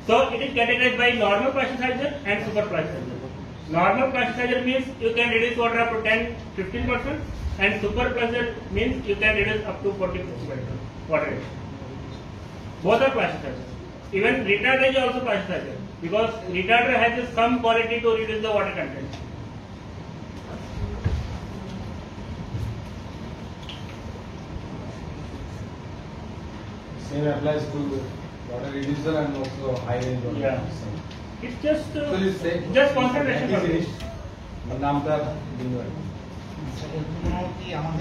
So it is categorized by normal plasticizer and super plasticizer. Normal plasticizer means you can reduce water up to 10-15%, and super plasticizer means you can reduce up to 40-50% water. Both are plasticizers. Even retarder is also plasticizer because retarder has some quality to reduce the water content. Same applies to water reducer and also high range water Yeah. reducer. It's just So it's same. just concentration. It is of it. finished. But নামটা ভিন্ন আর কি।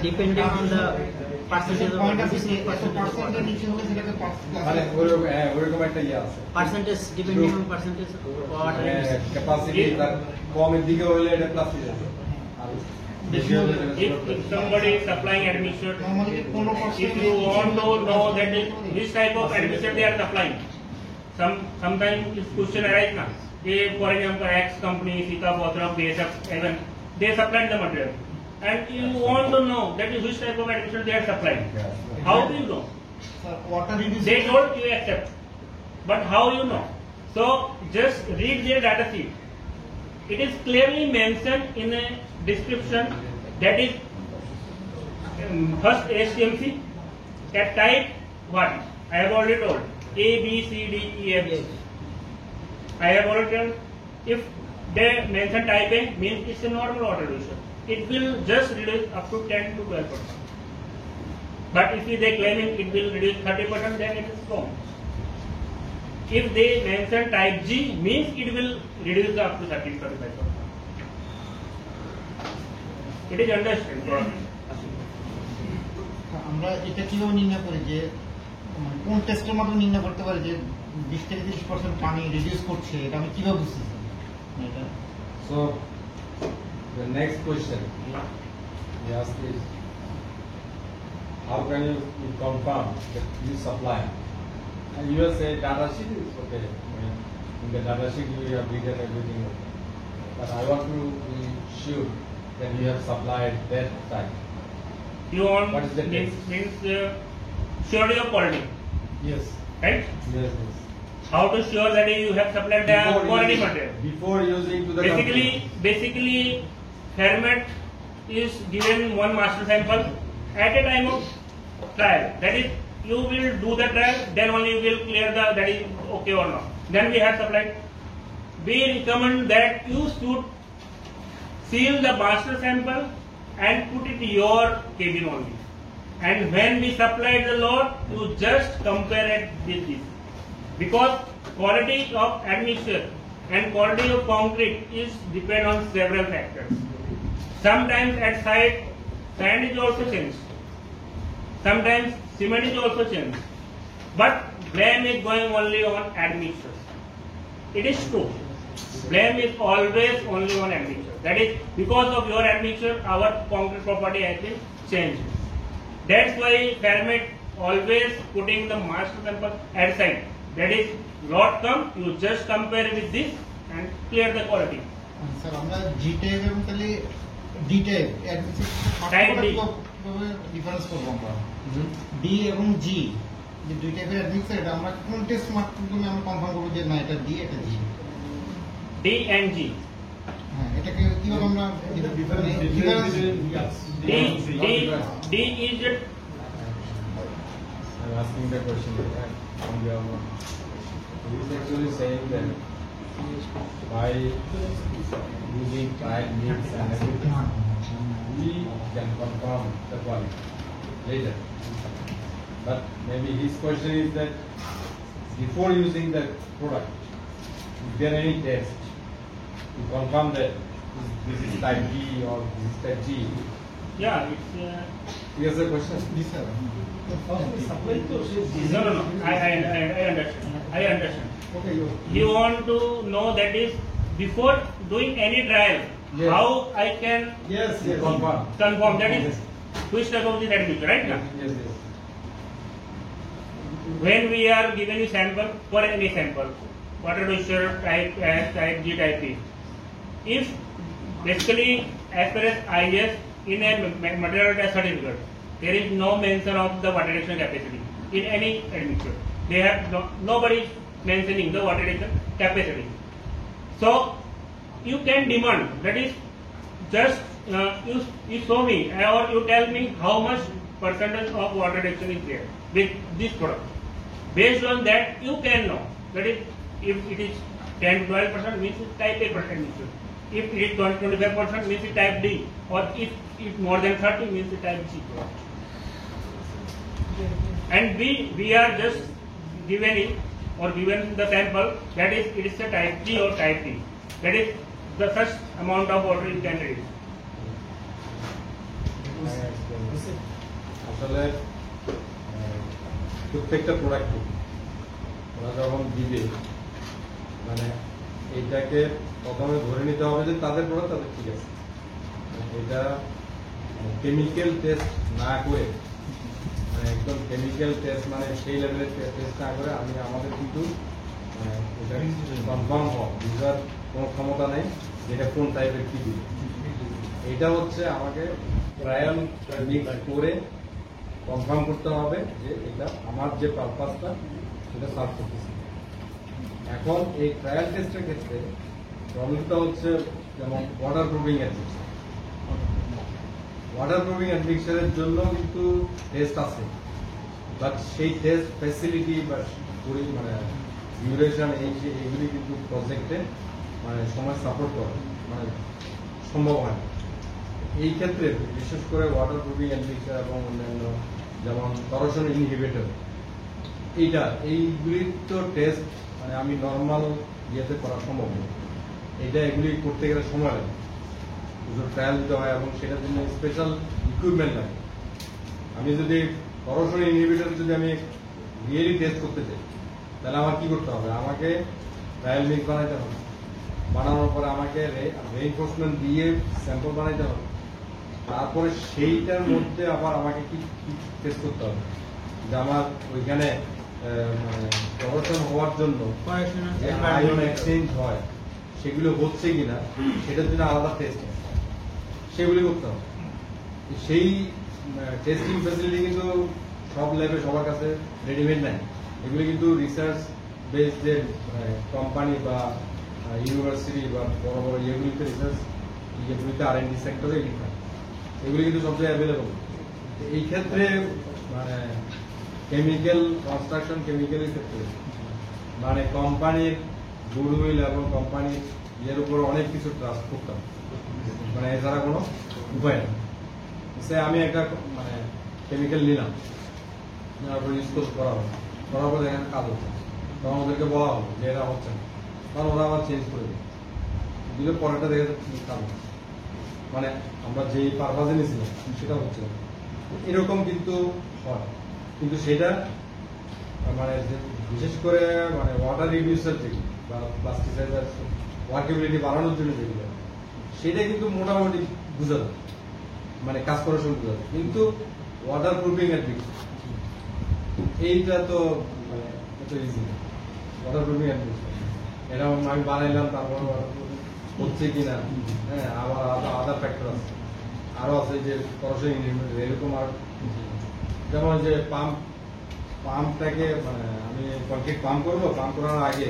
Depending on the percentage of point আছে যে percentage কত পার্সেন্টের নিচে হলে সেটাকে মানে ওরকম একটা ইয়ে আছে। depending on percentage of water. Capacity তার কমের দিকে হলে এটা প্লাস্টিক আছে। আর বেশি হলে If somebody is supplying admixture, normally 15% if you want to know that which type of admixture they are supplying, sometimes this question arises now. For example, X company, Sika, Bothrop, BSF, even they supply the material, and you want to know that is which type of admixture they are supplying. How do you know? Water reduce They told you accept, but how you know? So just read their data sheet. It is clearly mentioned in a description that is first HTMC at type what? I have already told A, B, C, D, E, F. I have already told if they mention type A means it's a normal water reducer. It will just reduce up to 10 to 12%. But if they claiming it will reduce 30%, then it is wrong. If they mention type G means it will reduce up to 30-35%. It is understood. আমরা এটা কিভাবে নির্ণয় করি যে মানে কোন টেস্টের মাধ্যমে নির্ণয় করতে পারি যে 20-30% পানি রিডিউস করছে, এটা আমি কিভাবে বুঝতেছি? এটা So the next question we ask is how can you confirm that you supply? And you will say data sheet is okay. I mean, in the data sheet you have written everything. but I want to be sure that you have supplied that type. You want What is the means, test? means surety of quality, Yes. right? Yes. How to sure that you have supplied the quality material? Before using to the Basically, Fairmet is given one master sample at a time of trial. That is, you will do the trial, then only you will clear the that is okay or not. Then we have supplied. We recommend that you should seal the master sample and put it in your cabin only. And when we supply the load, you just compare it with this. Because quality of admixture and quality of concrete is depend on several factors. Sometimes at site, sand is also changed. Sometimes cement is also changed. But blame is going only on admixtures. It is true. Blame is always only on admixture. That is, because of your admixture, our concrete property has been changed. That's why Fairmet always putting the master sample at site. That is, lot come, you just compare with this and clear the quality. Sir আমরা G type এবং তাহলে D type Type D. Difference করবো আমরা D এবং জি যে দুই টাইপের admixture এটা আমরা কোন টেস্ট মাধ্যমে আমরা কনফার্ম করবো যে না এটা ডি এটা জি D and G. হ্যাঁ এটাকে কিভাবে আমরা D is it I'm asking the question from the other one. He is actually saying that by using trial means and everything, we can confirm the quality later. But maybe his question is that before using the product, is there any test to confirm that this is type D or this is type G? yeah, it's Here's the question. G sir no. I understand. I understand. You want to know that is before doing any trial, Yes. how I can Yes. confirm that is which type of this admixture, right? Now? Yes. When we are given a sample for any sample, water mixture type S, type G, type B. If basically as per as IS in a material test certificate, there is no mention of the water reduction capacity in any admixture. They have nobody mentioning the water reduction capacity. So you can demand, that is just you show me or you tell me how much percentage of water reduction is there with this product. Based on that, you can know. That is, if it is 10 to 12% means it's type A admixture. If it is 25% means it's type D. Or if it's more than 30 means it's type G. And we are just given it or given the sample that is it is a type G or type D. That is the such amount of water you can reduce. আসলে প্রত্যেকটা product ওরা যখন দিবে মানে এইটাকে প্রথমে ধরে নিতে হবে যে তাদের প্রোডাক্ট তাদের ঠিক আছে এটা কেমিক্যাল টেস্ট না করে মানে একদম কেমিক্যাল টেস্ট মানে সেই লেভেলের টেস্ট না করে আমি আমাদের কিন্তু এটা কনফার্ম হওয়া বুঝার কোনো ক্ষমতা নেই যেটা কোন টাইপের কি দিবে এটা হচ্ছে আমাকে ট্রায়াল মিক্স করে কনফার্ম করতে হবে যে এটা আমার যে পারপাসটা সেটা সার্ভ করতেছে এখন এই ট্রায়াল টেস্টের ক্ষেত্রে প্রবলেমটা হচ্ছে যেমন water proofing admixture water proofing অ্যাডমিক্সারের জন্য কিন্তু টেস্ট আছে বাট সেই টেস্ট ফ্যাসিলিটি বা মানে ডিউরেশন এইগুলি কিন্তু প্রজেক্টে মানে সময় সাপোর্ট করে মানে সম্ভব হয় না এই ক্ষেত্রে বিশেষ করে ওয়াটার প্রুফিং অ্যাডমিক্সার এবং অন্যান্য যেমন করোশন ইনহিবিটর এইগুলির তো টেস্ট মানে আমি নর্মাল ইয়েতে করা সম্ভব নয় এটা এগুলি করতে গেলে সময় লাগে ট্রায়াল দিতে হয় এবং সেটার জন্য স্পেশাল ইকুইপমেন্ট লাগে আমি যদি করোশন ইনহিবিটর যদি আমি রিয়েলি টেস্ট করতে চাই তাহলে আমার কি করতে হবে আমাকে ট্রায়াল মিক্স বানাইতে হবে বানানোর পরে আমাকে রেইনফোর্সমেন্ট দিয়ে স্যাম্পল বানাইতে হবে তারপরে সেইটার মধ্যে আবার আমাকে কি টেস্ট করতে হবে যে আমার ওইখানে করোশন হওয়ার জন্য আয়ন এক্সচেঞ্জ হয় সেগুলো হচ্ছে কিনা সেটার জন্য আলাদা টেস্ট সেগুলি করতে হবে। সেই টেস্টিং ফ্যাসিলিটি কিন্তু সব ল্যাবে সবার কাছে রেডিমেড নাই। এগুলি কিন্তু রিসার্চ বেসড যে কোম্পানি বা ইউনিভার্সিটি বা বড় বড় ইয়েগুলিতে রিসার্চ ইয়েগুলিতে R&D সেক্টরে এগুলি কিন্তু সব জায়গায় অ্যাভেলেবল। এই ক্ষেত্রে মানে কেমিক্যাল কনস্ট্রাকশন কেমিক্যালের ক্ষেত্রে মানে কোম্পানির গুডউইল এবং কোম্পানির ইয়ের উপর অনেক কিছু ট্রাস্ট করতাম, মানে এছাড়া কোনো উপায় নেই। সে আমি একটা মানে কেমিক্যাল নিলাম, নেওয়ার পর ইউজ করার পর দেখেন কাজ হচ্ছে, তখন ওদেরকে বলা হলো যে এটা হচ্ছে না, তখন ওরা আবার চেঞ্জ করে দিলে পরেরটা দেখে কাজ হচ্ছে, মানে আমরা যেই পারপাজে নিয়েছিলাম সেটা হচ্ছে না। এরকম কিন্তু হয়, কিন্তু সেটা মানে বিশেষ করে মানে ওয়াটার রিডিউসার যেগুলো বা প্লাস্টিসাইজার ওয়ার্কেবিলিটি বাড়ানোর জন্য যেগুলো সেটা কিন্তু মোটামুটি বোঝা যায়, মানে কাজ করার সময় বোঝা যায়। কিন্তু ওয়াটার প্রুফিং অ্যাডমিক্স এইটা তো মানে এত ইজি না। ওয়াটার প্রুফিং অ্যাডমিক্স এটা আমি বানাইলাম, তারপর হচ্ছে কিনা, হ্যাঁ আবার আদার ফ্যাক্টর আছে, আরো আছে যে সরাসরি এরকম। আর যেমন যে পাম্পটাকে মানে আমি কনক্রিট পাম্প করবো, পাম্প করার আগে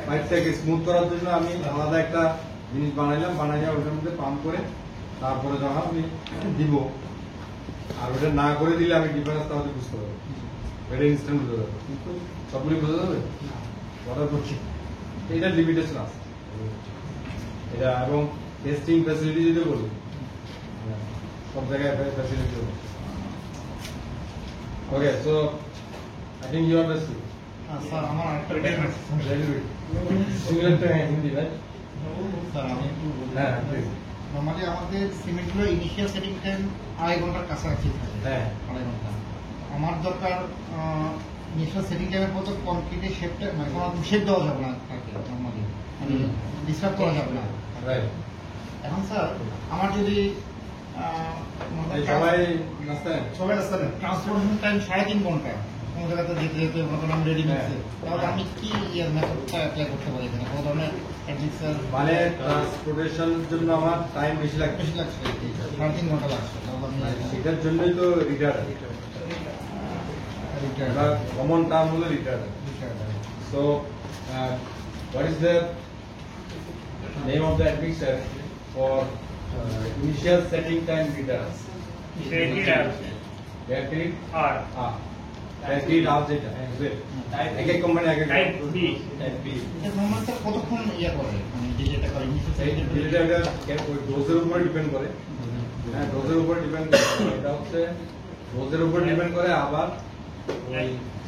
পাইপটাকে স্মুথ করার জন্য আমি আলাদা একটা জিনিস বানাইলাম, বানাইয়া ওটার মধ্যে পাম্প করে তারপরে যখন আমি দিব, আর ওটা না করে দিলে আমি ডিফারেন্সটা হয়তো বুঝতে পারবো, এটা ইনস্ট্যান্ট বুঝতে পারবো, কিন্তু সবগুলি বোঝা যাবে অর্ডার করছি। এটা লিমিটেশন আছে এটা। এবং টেস্টিং ফ্যাসিলিটি যদি বলি, সব জায়গায় ফ্যাসিলিটি হবে। Okay, so I think you are best. Sir আমার আরেকটা হিন্দি ভাই। স্যার আমি হ্যাঁ প্লিজ। নর্মালি আমাদের সিমেন্টগুলো ইনিশিয়াল সেটিং টাইম 2.5 ঘন্টার কাছাকাছি থাকে। হ্যাঁ 2.5 ঘন্টা। আমার দরকার ইনিশিয়াল সেটিং টাইমের পর তো কনক্রিটের শেপটা মানে কোনো শেপ দেওয়া যাবে না তাকে নর্মালি, মানে ডিস্টার্ব করা যাবে না। রাইট। এখন স্যার আমার যদি সবাই নাস্তা সবাই রাস্তা নেই, ট্রান্সপোর্টেশন টাইম 3.5 ঘন্টা কোনো জায়গাতে যেতে যেতে মনে আমি রেডি নিচ্ছি, তাহলে আমি কি ইয়ার মেথডটা অ্যাপ্লাই করতে পারি এখানে? কোনো ধরনের অ্যাডমিক্সার মানে ট্রান্সপোর্টেশনের জন্য আমার টাইম বেশি লাগবে, বেশি লাগছে, 3.5 ঘন্টা লাগছে, তাহলে আমি সেটার জন্যই তো রিটার্ড। কমন টার্ম হলো retard. So what is the name of the admixture for initial setting time retard? Battery R. Battery লাভ যেটা এক এক কোম্পানি এক এক Type B. এটা নর্মাল স্যার কতক্ষণ ইয়া করে মানে ডিলেটা করে ডোজের উপর ডিপেন্ড করে। হ্যাঁ ডোজের উপর ডিপেন্ড করে, এটা হচ্ছে ডোজের উপর ডিপেন্ড করে, আবার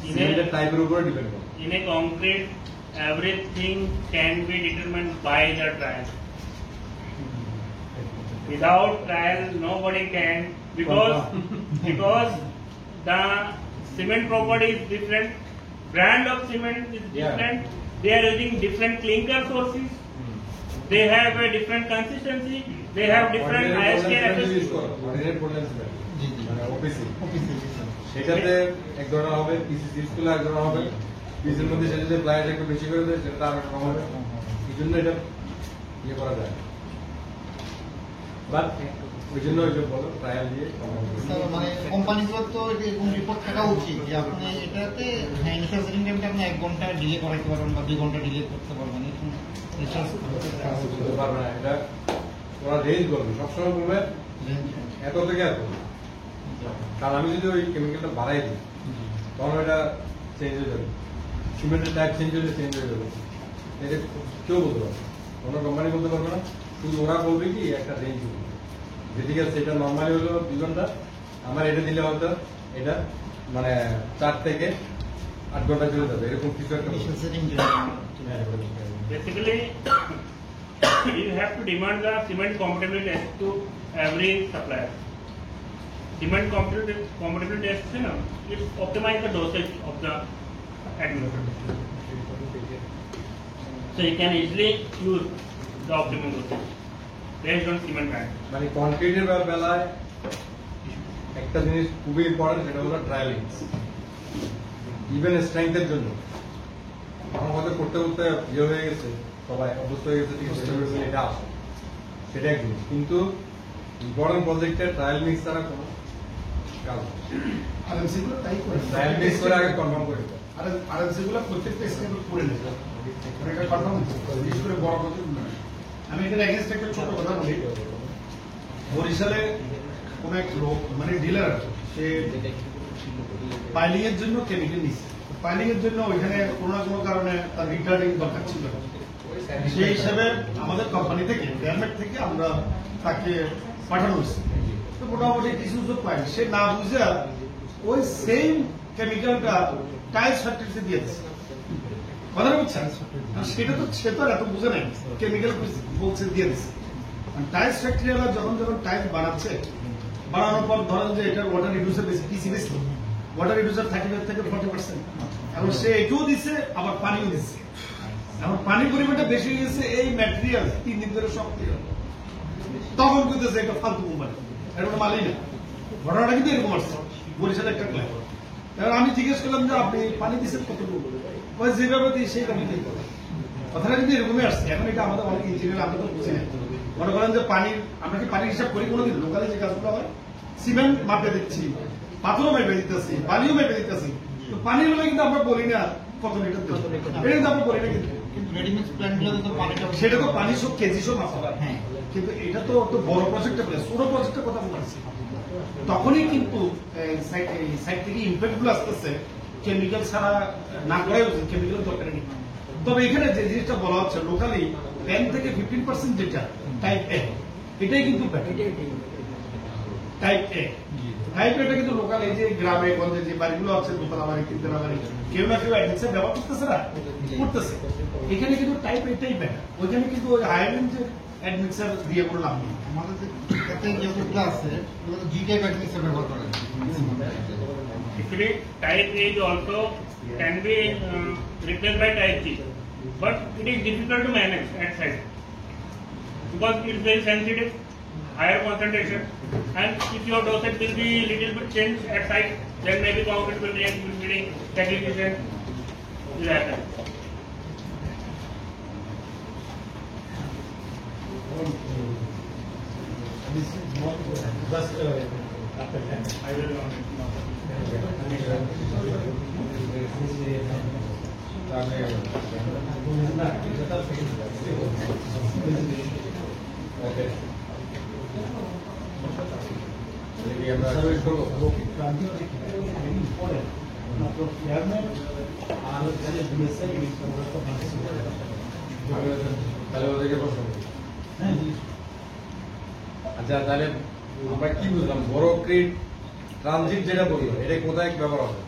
সিমেন্টের টাইপের উপর ডিপেন্ড করে। In a concrete, everything can be determined by the trial. Without trial, nobody can, because the cement property is different, brand of cement is different. They are using different clinker sources. They have a different consistency. They have different ISK সেটাতে এক ধরনের হবে, পিসি স্কুলে এক ধরনের হবে, পিসির মধ্যে সেটা যদি প্লাইটা একটু বেশি করে দেয় সেটা আর কম হবে। এই জন্য এটা ইয়ে করা যায়, বাট ওই জন্য ওই যে বলো ট্রায়াল দিয়ে মানে কোম্পানিগুলোর তো এরকম রিপোর্ট থাকা উচিত যে আপনি এটাতে হ্যাঁ ইনিশিয়াল সেটিং টাইমটা আপনি 1 ঘন্টা ডিলে করাইতে পারবেন বা 2 ঘন্টা ডিলে করতে পারবেন, এরকম রিসার্চ করতে পারবে না। এটা ওরা রেঞ্জ করবে, সবসময় বলবে এত থেকে এত। কারণ আমি যদি ওই কেমিক্যালটা বাড়াই দিই তখন ওটা চেঞ্জ হয়ে যাবে, সিমেন্টের টাইপ চেঞ্জ হলে চেঞ্জ হয়ে যাবে। এটা কেউ বলতে পারবে, কোনো কোম্পানি বলতে পারবে না, শুধু ওরা বলবে কি একটা রেঞ্জ হবে, যেদিকে সেটা নর্মালি হলো 2 ঘন্টা, আমার এটা দিলে হয়তো এটা মানে 4 থেকে 8 ঘন্টা চলে যাবে, এরকম কিছু একটা। Initial setting Basically, you have to demand the cement compatibility test to every supplier. Cement compatibility test, you know, it optimize the dosage of the admixture. So you can easily use the optimum dosage based on cement brand. মানে কনক্রিটের বেলায় একটা জিনিস খুবই important, সেটা হলো trialling. Even স্ট্রেংথের জন্য আমার হয়তো করতে করতে ইয়ে হয়ে গেছে, সবাই অভ্যস্ত হয়ে গেছে, ঠিক আছে, এটা আসে, সেটা এক জিনিস। কিন্তু ইম্পর্টেন্ট প্রজেক্টে ট্রায়াল মিক্স ছাড়া কোনো কাজ নেই। আরএমসি গুলো তাই করে, ট্রায়াল মিক্স করে আগে কনফার্ম করে দিতে হবে। আরএমসি গুলো প্রত্যেকটা স্টেপ করে নেবে, এটা কনফার্ম বিশেষ করে বড় প্রজেক্ট। আমি এটার এগেইনস্ট একটা ছোট কথা বলি। বরিশালে কোন এক লোক মানে ডিলার, সে পাইলিং এর জন্য কেমিক্যাল নিচ্ছে। পাইলিং এর জন্য ওইখানে কোনো না কোনো কারণে তার রিটার্নিং দরকার ছিল, সেই হিসাবে আমাদের কোম্পানি থেকে গভর্নমেন্ট থেকে আমরা তাকে পাঠানো হয়েছে। তো মোটামুটি কিছু সুযোগ পাই, সে না বুঝে ওই সেম কেমিক্যালটা টাইলস ফ্যাক্টরিতে দিয়ে দিচ্ছে। কথা বুঝছেন? সেটা তো সে তো এত বুঝে নাই, কেমিক্যাল বলছে দিয়ে দিচ্ছে। টাইলস ফ্যাক্টরি যখন টাইলস বানাচ্ছে, বানানোর পর ধরেন যে এটার ওয়াটার রিডিউসার বেশি, পিসি বেশি, ওয়াটার রিডিউসার 35 থেকে 40%। এখন সে এটাও দিচ্ছে, আবার পানিও দিচ্ছে। এখন পানির পরিমাণটা বেশি হয়ে গেছে, এই ম্যাটেরিয়াল 3 দিন ধরে সব তখন বুঝতেছে এটা ফালতু কোম্পানি, এটা কোনো মালই না। ঘটনাটা কিন্তু এরকম আসছে বরিশালে একটা ক্লাব। এবার আমি জিজ্ঞেস করলাম যে আপনি পানি দিচ্ছেন কতটুকু, যেভাবে দিই সেই পানি দিই। কথাটা কিন্তু এরকমই আসছে। এখন এটা আমাদের অনেক ইঞ্জিনিয়ার আমরা তো বুঝি না। মনে করেন যে পানির, আমরা কি পানির হিসাব করি কোনোদিন? লোকালে যে কাজগুলো হয়, সিমেন্ট মাপে দিচ্ছি, পাথরও মেপে দিতেছি, বালিও মেপে দিতেছি, তো পানির হলে কিন্তু আমরা বলি না কত লিটার দেবো, এটা কিন্তু আমরা বলি না। কিন্তু রেডিমিক্স প্ল্যান্টগুলো তো পানিটা সেটা তো পানি সব কেজি সব মাপা হয়। হ্যাঁ, কিন্তু এটা তো বড় প্রজেক্টে বলে, ছোট প্রজেক্টের কথা বলছি, তখনই কিন্তু সাইড থেকে ইম্প্যাক্ট গুলো আসতেছে। কেমিক্যাল ছাড়া না করাই উচিত, কেমিক্যাল দরকার নেই। তবে এখানে যে জিনিসটা বলা হচ্ছে লোকালি 10 থেকে 15% যেটা টাইপ এ, এটাই কিন্তু টাইপ এ। টাইপ এটা কিন্তু লোকাল, এই যে গ্রামে গঞ্জে যে বাড়িগুলো আছে, দোতলা বাড়ি, তিনতলা বাড়ি, কেউ না কেউ অ্যাডমিক্সার ব্যবহার করতেছে না, করতেছে। এখানে কিন্তু টাইপ এটাই বেটার। ওইখানে কিন্তু ওই হায়ার রেঞ্জের অ্যাডমিক্সার দিয়ে কোনো লাভ নেই। আমাদের যেগুলো আছে জি টাইপ অ্যাডমিক্সার ব্যবহার করে। Actually, type A is also can be replaced by type G, but it is difficult to manage at site because it is very sensitive, higher concentration, and if your dosage will be little bit changed at site, then maybe concrete will react with bleeding, segregation will happen. This is not just after that. I will not. ওকে, তাহলে ওদেরকে প্রশ্ন করি। আচ্ছা, তাহলে আমরা কি বুঝলাম? বড় ক্রিট ট্রানজিট যেটা বললো, এটা কোথায় ব্যবহার হবে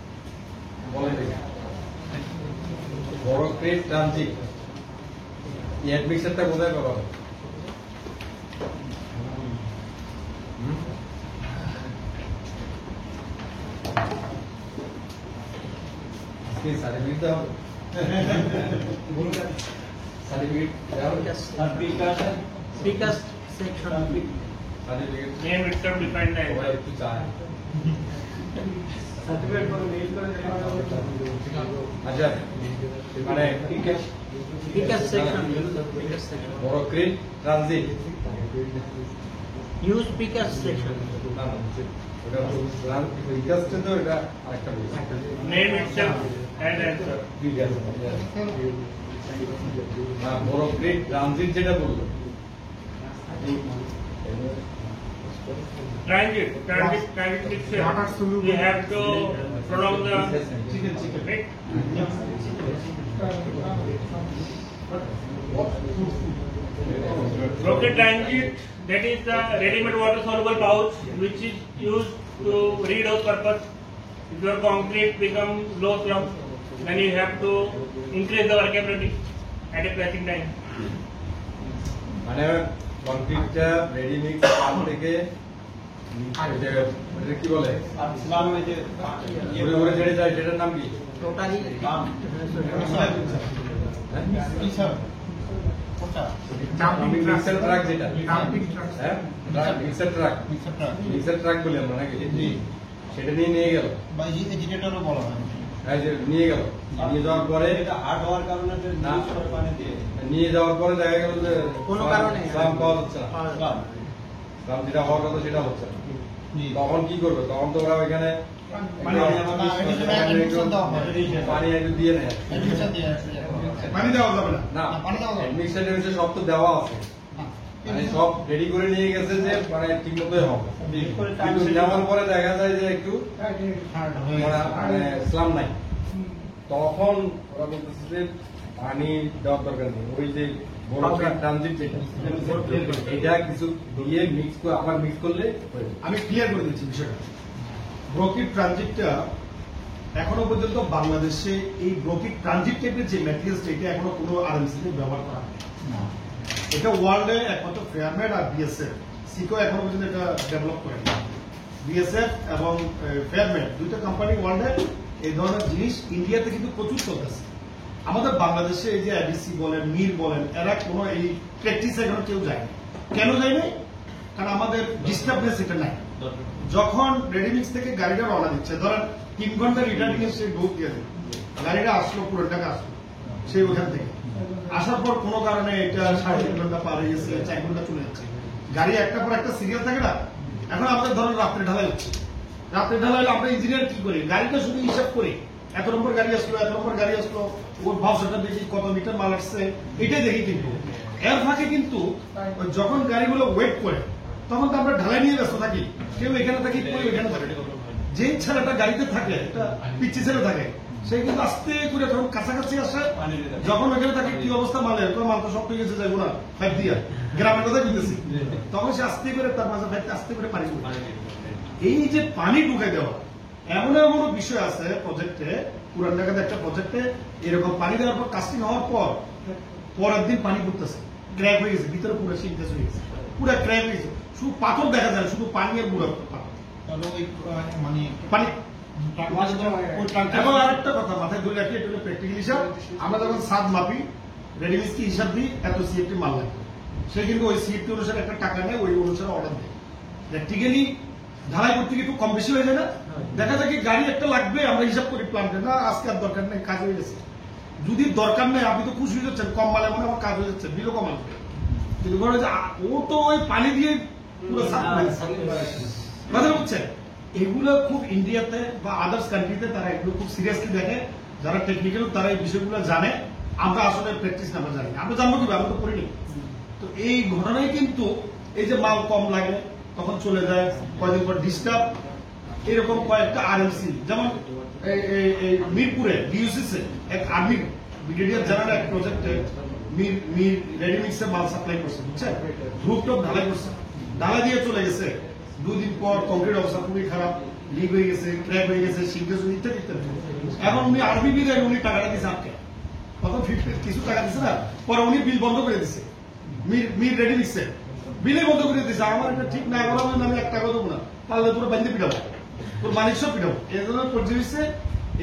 বলেন দেখি। বড় ক্রিট ট্রানজিট এই অ্যাডমিক্সারটা কোথায় ব্যবহার হবে? সার্টিফিকেট দেওয়া হবে, সার্টিফিকেট দেওয়া হবে, Precast section. Certificate Name itself define the সবাই answer. একটু চায়। আচ্ছা, মানে Precast section. Precast section. বড় ক্রিট ট্রানজিট Use precast section. না না, ওটা রিকাস্টে তো এটা আরেকটা বলছি। Name itself and answer. না, বড় ক্রিট ট্রানজিট যেটা বললো, Transit mixture. We have to prolong the right? Rocket transit, that is the ready-made water soluble pouch which is used to redouse purpose. If your concrete becomes low slump, then you have to increase the workability at a pressing time. মানে কংক্রিটটা ready mix পাল থেকে কি বলে ঘুরে ঘুরে যেটা যায় সেটার নাম কি? Totally. মিক্সার ট্রাক যেটা, হ্যাঁ মিক্সার ট্রাক, মিক্সার ট্রাক বলি আমরা নাকি, সেটা নিয়ে গেল। বা এজিটেটরও বলা হয়। এই যে নিয়ে গেল, নিয়ে যাওয়ার পরে হার্ড হওয়ার কারণে না, নিয়ে যাওয়ার পরে দেখা গেল যে কোনো কারণে স্লাম পাওয়া যাচ্ছে না, স্লাম যেটা হওয়ার কথা সেটা হচ্ছে না। তখন কি করবে? তখন তো ওরা ওইখানে পানি একটু দিয়ে নেয়। পানি দেওয়া যাবে না। না, পানি দেওয়া যাবে না। অ্যাডমিনিস্ট্রেটিভ হচ্ছে সব তো দেওয়া আছে, মানে সব রেডি করে নিয়ে গেছে যে মানে ঠিক মতোই হবে, কিন্তু নেওয়ার পরে দেখা যায় যে একটু মানে ইসলাম নাই। তখন ওরা বলতেছে যে পানি দেওয়ার দরকার নেই, ওই যে ট্রানজিট যেটা এটা কিছু দিয়ে মিক্স করে আবার মিক্স করলে হয়ে যাবে। আমি ক্লিয়ার করে দিচ্ছি বিষয়টা। ব্রোকিড ট্রানজিটটা এখনো পর্যন্ত বাংলাদেশে এই ব্রোকিড ট্রানজিট টাইপের যে ম্যাটেরিয়ালস এটা এখনো কোনো আরএমসি তে ব্যবহার করা হয় না। এটা ওয়ার্ল্ডে একমাত্র ফেয়ারমেড আর বিএসএফ, সিকো এখনো পর্যন্ত এটা ডেভেলপ করে না। বিএসএফ এবং ফেয়ারমেড দুইটা কোম্পানি ওয়ার্ল্ডে এই ধরনের জিনিস ইন্ডিয়াতে কিন্তু প্রচুর চলতেছে। আমাদের বাংলাদেশে এই যে এডিসি বলেন, মির বলেন, এরা কোনো এই প্র্যাকটিস এখনো কেউ যায় না। কেন যায় না? কারণ আমাদের ডিস্টার্বনেস এটা নাই। যখন রেডিমিক্স থেকে গাড়িটা রওনা দিচ্ছে, ধরেন 3 ঘন্টা রিটার্নিং এর সে বুক দিয়ে দেবে, গাড়িটা আসলো, পুরো টাকা আসলো সেই ওখান থেকে আসার পর কোনো কারণে এটা 3.5 ঘন্টা পার হয়ে গেছে, 4 ঘন্টা চলে যাচ্ছে, গাড়ি একটা পর একটা সিরিয়াল থাকে না। এখন আমাদের ধরেন রাত্রে ঢালাই হচ্ছে, রাত্রে ঢালাই হলে আমরা ইঞ্জিনিয়ার কি করি? গাড়িটা শুধু হিসাব করি, এত নম্বর গাড়ি আসলো, এত নম্বর গাড়ি আসলো, ওর ভাবসাটা দেখি কত মিটার মাল আসছে, এটাই দেখি। কিন্তু এর ফাঁকে কিন্তু যখন গাড়িগুলো ওয়েট করে তখন তো আমরা ঢালাই নিয়ে ব্যস্ত থাকি, কেউ এখানে থাকি, কেউ এখানে থাকে। যেই ছেলেটা গাড়িতে থাকে, একটা পিচ্ছি ছেলে থাকে, সে কিন্তু আস্তে করে যখন কাছাকাছি আসে, যখন ওখানে থাকে কি অবস্থা মালের, মাল তো সব পেয়ে গেছে, যাইবো না ফাইভ দিয়া গ্রামের কথা দিতেছি, তখন সে আস্তে করে তার মাঝে ফাইভ আস্তে করে পানি ঢুকে। এই যে পানি ঢুকে দেওয়া, এমন এমন বিষয় আছে প্রজেক্টে, পুরান ঢাকাতে একটা প্রজেক্টে এরকম পানি দেওয়ার পর কাস্টিং হওয়ার পর পরের দিন পানি পড়তেছে, ক্র্যাক হয়ে গেছে, ভিতরে পুরো সিনটেস হয়ে গেছে, পুরো ক্র্যাক হয়ে গেছে, শুধু পাথর দেখা যায়, শুধু পানি আর বুড়ো পাথর। পানি এবং আরেকটা কথা মাথায় ধরে রাখি, এটা হলো প্র্যাকটিক্যাল হিসাব। আমরা যখন সাদ মাপি, রেডিমিক্স কি হিসাব দিই, এত সিএফটি মাল লাগবে, সে কিন্তু ওই সিএফটি অনুসারে একটা টাকা নেয়, ওই অনুসারে অর্ডার দেয়। প্র্যাকটিক্যালি ঢালাই করতে গিয়ে একটু কম বেশি হয়ে যায় না? দেখা যায় কি গাড়ি একটা লাগবে, আমরা হিসাব করি প্ল্যান্টে, না আজকে আর দরকার নেই, কাজ হয়ে গেছে। যদি দরকার নেই, আপনি তো খুশি হয়ে যাচ্ছেন, কম মালে মানে আমার কাজ হয়ে যাচ্ছে, বিলও কম আসবে। কিন্তু ও তো ওই পানি দিয়ে পুরো কথা বুঝছেন? এগুলো খুব ইন্ডিয়াতে বা আদার্স কান্ট্রিতে তারা এগুলো খুব সিরিয়াসলি দেখে, যারা টেকনিক্যাল তারা এই বিষয়গুলো জানে। আমরা আসলে প্র্যাকটিস না, আমরা জানি, আমরা জানবো কি, আমরা তো করিনি। তো এই ঘটনায় কিন্তু এই যে মাল কম লাগে তখন চলে যায়, কয়েকদিন পর ডিস্টার্ব, এরকম কয়েকটা আরএমসি, যেমন মিরপুরে ডিইউসিসে এক আর্মি ব্রিগেডিয়ার জেনারেল এক প্রজেক্টে মির রেডিমিক্সে মাল সাপ্লাই করছে, বুঝছেন? রুফটপ ঢালাই করছে, ঢালাই দিয়ে চলে গেছে, 2 দিন পর কংক্রিট অবস্থা খুবই খারাপ, লিক হয়ে গেছে, ক্র্যাক হয়ে গেছে, সিঙ্গেস ইত্যাদি ইত্যাদি। এখন উনি আর্মি বিলে উনি টাকাটা দিচ্ছে আটকে, কত কিছু টাকা দিচ্ছে না, পরে উনি বিল বন্ধ করে দিচ্ছে, মির রেডিমিক্সে বিলে বন্ধ করে দিচ্ছে। আমার এটা ঠিক না করা, আমি 1 টাকা দেবো না, পারলে পুরো বান্ধে পিটাবো, তোর মানিকসব পিটাবো। এই ধরনের পর্যায়ে হচ্ছে,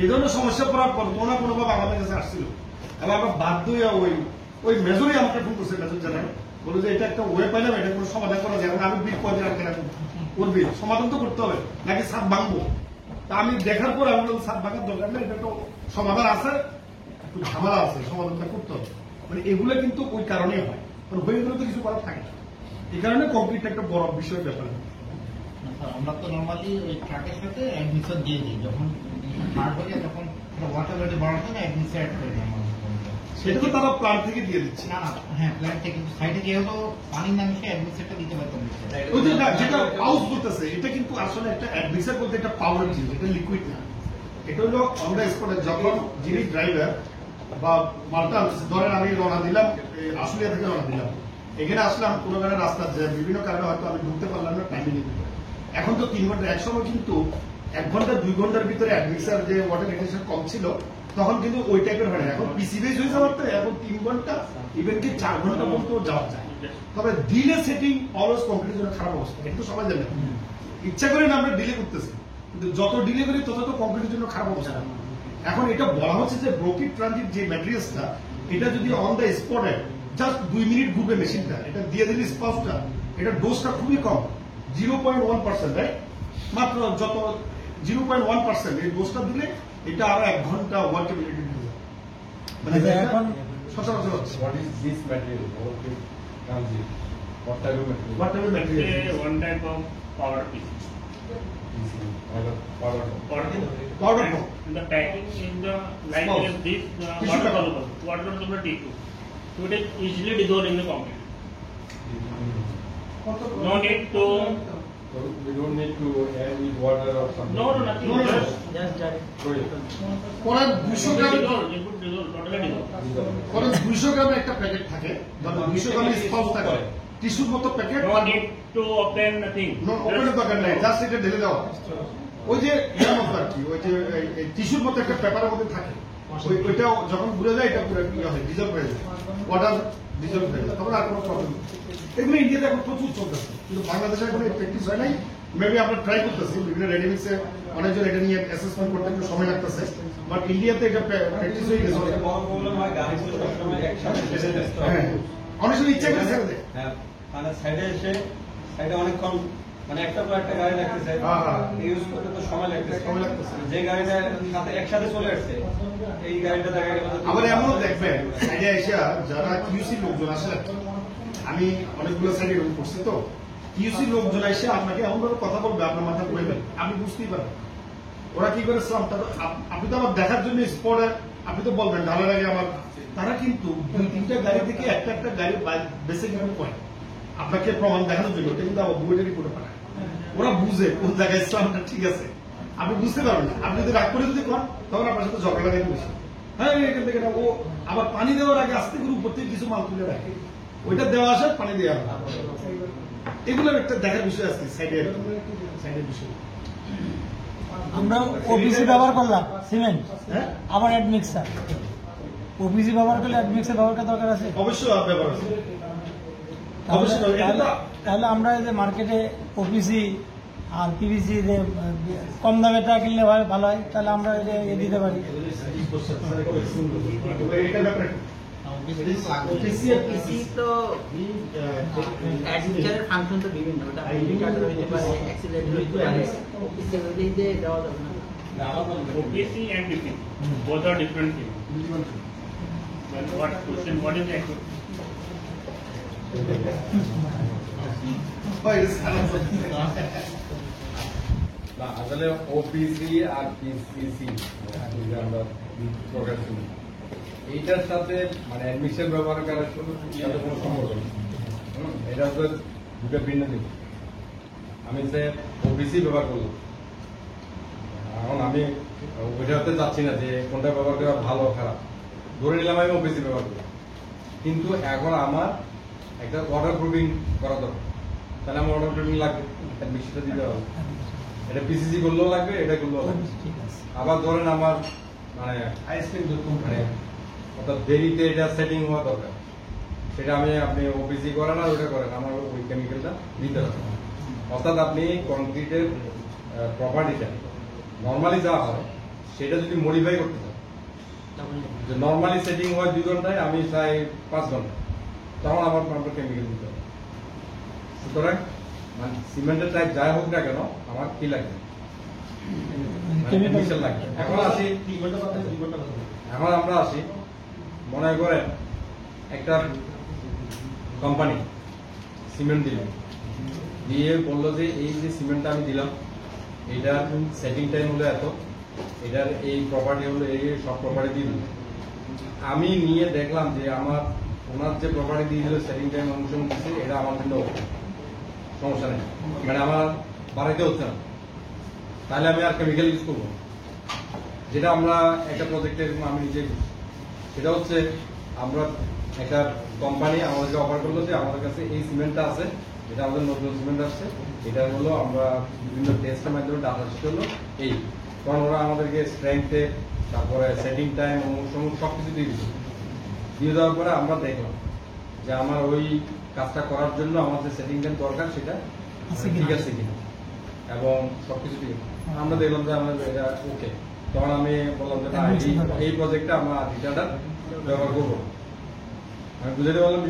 এই ধরনের সমস্যা পড়ার পর কোনো না কোনো ভাবে আমাদের কাছে আসছিল, এবং আমরা বাধ্য হয়ে ওই মেজরই আমাকে ফোন করছে, মেজর জানাই বলে যে এটা একটা ওয়ে পাইলাম, এটা কোনো সমাধান করা যায়। আমি বিল কদিন আটকে রাখবো, ওর বিল সমাধান তো করতে হবে, নাকি ছাদ ভাঙবো? তা আমি দেখার পর আমি বললাম ছাদ ভাঙার দরকার নেই, এটা তো সমাধান আছে, একটু ঝামেলা আছে, সমাধানটা করতে হবে। মানে এগুলো কিন্তু ওই কারণেই হয়, কারণ হয়ে গেলে তো কিছু করার থাকে না। এই কারণে কমপ্লিট একটা বড় বিষয় ব্যাপার। আমরা তো নর্মালি ওই ট্রাকের সাথে অ্যাডমিশন দিয়ে দিই, যখন হার্ড হয়ে যায় তখন ওয়াটার লেভেল বাড়াতে না অ্যাডমিশন অ্যাড করে দিই। সেটা তো তারা প্ল্যান্ট থেকে দিয়ে দিচ্ছে। না না, হ্যাঁ প্ল্যান্ট থেকে, কিন্তু সাইডে যেহেতু পানির নামে সে অ্যাডমিশনটা দিতে পারতাম। ওই যে যেটা পাউস বলতেছে, এটা কিন্তু আসলে একটা অ্যাডমিক্সার বলতে একটা পাউডার জিনিস, এটা লিকুইড না। এটা হলো অন দ্য স্পটে যখন যিনি ড্রাইভার বা মালটা ধরেন আমি রওনা দিলাম, আশুলিয়া থেকে রওনা দিলাম, এখানে আসলাম, কোনো কারণে রাস্তা বিভিন্ন কারণে হয়তো আমি ঢুকতে পারলাম না, টাইমে নিতে পারি। এখন তো 3 ঘন্টা, এক সময় কিন্তু 1 ঘন্টা 2 ঘন্টার ভিতরে অ্যাডমিক্সার যে ওয়াটার রিটেনশন কম ছিল, তখন কিন্তু ওই টাইপের হয় না। এখন পিসি বেস হয়ে যাওয়ার তো এখন 3 ঘন্টা, ইভেন কি 4 ঘন্টা পর্যন্ত যাওয়া যায়। তবে ডিলে সেটিং অলওয়েজ কমপ্লিটের জন্য খারাপ অবস্থা, এটা তো সবাই জানে। ইচ্ছা করে না আমরা ডিলে করতেছি, কিন্তু যত ডিলে করি তত তো কমপ্লিটের জন্য খারাপ অবস্থা। এখন এটা বলা হচ্ছে যে ব্রোকিড ট্রানজিট যে ম্যাটেরিয়ালসটা, এটা যদি অন দ্য স্পটে জাস্ট 2 মিনিট ঘুরবে মেশিনটা, এটা দিয়ে দিলে স্পাউসটা, এটা ডোজটা খুবই কম, 0.1%, রাইট? মাত্র যত 0.1% এই ডোজটা দিলে এটা আরো 1 ঘন্টা ওয়ার্কেবিলিটি দিয়ে যাবে। মানে এখন সচরাচর হচ্ছে What is this material? What comes in? What type of material? What টাইপের Say material one type of power piece. Powder. Powder. And the packing in the like Small. is this Tissue water paper. soluble. Water soluble tissue. So it is easily dissolved in the concrete. No need to. So we don't need to add with water or something. No, nothing. No, no, no. Just direct. So it- পরে 200 গ্রাম Dissolve. You put dissolve. Totally dissolve. পরে 200 গ্রামের একটা packet থাকে, ধরো 200 গ্রামের sponge থাকে, টিস্যুর মতো packet, No need to open nothing. ওপেনের দরকার নেই, জাস্ট এটা ঢেলে দেওয়া। ওই যে এর মতো আর কি, ওই যে টিস্যুর মতো একটা পেপারের মধ্যে থাকে, ওইটা যখন ঘুরে যায় এটা পুরো ইয়ে হয়, ডিজলভ হয়ে যায়, ওয়াটার ডিজলভ হয়ে যায়, তখন আর কোনো প্রবলেম নেই। এগুলো ইন্ডিয়াতে এখন প্রচুর চলতেছে, কিন্তু বাংলাদেশে এখন এই প্র্যাকটিস হয় নাই। মেবি আমরা ট্রাই করতেছি, বিভিন্ন রেডিমিক্সে অনেকজন এটা নিয়ে অ্যাসেসমেন্ট করতে একটু সময় লাগতেছে, বাট ইন্ডিয়াতে এটা প্র্যাকটিস হয়ে গেছে। বড় প্রবলেম হয় গাড়িগুলো সবসময় একসাথে ফেলে দেয়। হ্যাঁ, অনেক সময় ইচ্ছা করে ছেড়ে দেয়। হ্যাঁ, মানে সাইডে এসে সাইডে অনেকক্ষণ মানে একটা পর একটা গাড়ি লাগতেছে, হ্যাঁ, হ্যাঁ। ইউজ করতে তো সময় লাগতেছে। সময় লাগতেছে। যে গাড়িটা সাথে একসাথে চলে আসছে, এই গাড়িটা দেখা গেল যে- আবার এমনও দেখবেন সাইডে এসে যারা কিউসি লোকজন আসে, আমি অনেকগুলো সাইডে রুম করছি, তো কিউসি লোকজন এসে আপনাকে এমন ভাবে কথা বলবে, আপনার মাথা ঘুরে যাবে, আপনি বুঝতেই পারবেন ওরা কি করে। আপনি তো আমার দেখার জন্য স্পটে আপনি তো বলবেন ঢালার আগে আমার, তারা কিন্তু 2-3টা গাড়ি থেকে একটা একটা গাড়ি বেসে কিন্তু পড়ে আপনাকে প্রমাণ দেখানোর জন্য, ওটা কিন্তু আবার বুয়েটের রিপোর্টে পাঠায়। ওরা বুঝে কোন জায়গায় ইসলামটা ঠিক আছে, আপনি বুঝতে পারবেন না। আপনি যদি রাগ করে যদি করেন, তখন আপনার সাথে ঝগড়া লাগাই বসে, হ্যাঁ এখান থেকে না, ও আবার পানি দেওয়ার আগে আস্তে করে উপর থেকে কিছু মাল তুলে রাখে, ওইটা দেওয়া আসে পানি দেওয়া হয়। এগুলোর একটা দেখার বিষয় আছে সাইডের বিষয়। আমরা ওপিসি ব্যবহার করলাম সিমেন্ট, হ্যাঁ, আবার অ্যাড মিক্সার। ওপিসি ব্যবহার করলে অ্যাড মিক্সার ব্যবহার করার দরকার আছে। অবশ্যই ব্যবহার আছে। তাহলে অবশ্যই তাহলে আমরা এই যে মার্কেটে ওপিসি আর পিভিসি যে কম দামেটা কিনলে ভালো হয়, তাহলে আমরা এটা দিতে পারি। এটার ব্যাপারে ওপিসি তো অ্যাডমিটারের ফাংশন তো বিভিন্ন, ওটা মিটার হইতে পারে, অ্যাক্সিলারেটর হইতে পারে, ওপিসি হইলে যে দেওয়া যাবে না। OPC and DC. Both are different things. Well, what question? What is the actual? না আসলে ওপিসি আর পিসিসি আমরা প্রকাশ করি, এইটার সাথে মানে অ্যাডমিশন ব্যবহার করার সাথে কোনো সম্পর্ক নেই। এটা হচ্ছে দুটো ভিন্ন জিনিস। আমি যে ওপিসি ব্যবহার করলাম, এখন আমি ওইটা হতে চাচ্ছি না যে কোনটা ব্যবহার করা ভালো খারাপ, ধরে নিলাম আমি ওপিসি ব্যবহার করলাম, কিন্তু এখন আমার একটা ওয়াটার প্রুফিং করা দরকার, তাহলে আমার ওয়াটার প্রুফিং লাগবে, অ্যাডমিশনটা দিতে হবে। এটা পিসিসি করলেও লাগবে, এটা করলেও লাগবে। ঠিক আছে। আবার ধরেন আমার মানে মানে অর্থাৎ দেরিতে এটা সেটিং হওয়া দরকার, সেটা আপনি ওপিসি করেন আর ওটা করেন, আমার ওই কেমিক্যালটা দিতে হবে। অর্থাৎ আপনি কংক্রিটের প্রপার্টিটা নর্মালি যা হয় সেটা যদি মডিফাই করতে চান, যে নর্মালি সেটিং হয় 2 ঘন্টায়, আমি চাই 5 ঘন্টা, তখন আমার কেমিক্যাল দিতে হবে। সুতরাং মানে সিমেন্টের টাইপ যাই হোক না কেন, আমার কি লাগবে, কেমিক্যাল লাগবে। এখন আমরা আসি, মনে করেন একটা কোম্পানি সিমেন্ট দিল, দিয়ে বললো যে এই যে সিমেন্টটা আমি দিলাম, এটার সেটিং টাইম হলো এত, এটার এই প্রপার্টি হলো এই সব প্রপার্টি দিয়ে দিল। আমি নিয়ে দেখলাম যে আমার ওনার যে প্রপার্টি দিয়ে দিল সেটিং টাইম অনুসরণ করছে, এটা আমার জন্য সমস্যা নেই, মানে আমার বাড়িতে হচ্ছে না, তাহলে আমি আর কেমিক্যাল ইউজ করবো। যেটা আমরা একটা প্রজেক্টে আমি নিজে সেটা হচ্ছে আমরা একটা কোম্পানি আমাদেরকে অফার করলো যে আমাদের কাছে এই সিমেন্টটা আছে, এটা আমাদের নতুন সিমেন্ট আসছে, এটা হলো আমরা বিভিন্ন টেস্টের মাধ্যমে ডাটা শিট হলো এই, কারণ ওরা আমাদেরকে স্ট্রেংথে তারপরে সেটিং টাইম সবকিছু দিয়ে দেওয়ার পরে আমরা দেখলাম যে আমার ওই কাজটা করার জন্য আমার যে সেটিং টাইম দরকার সেটা ঠিক আছে কিনা, এবং সবকিছু ঠিক আছে। আমরা দেখলাম যে আমাদের এটা ওকে, তখন আমি বললাম যে না এই প্রজেক্টটা আমরা ডিটাটা ব্যবহার করবো। আমি বুঝাতে পারলাম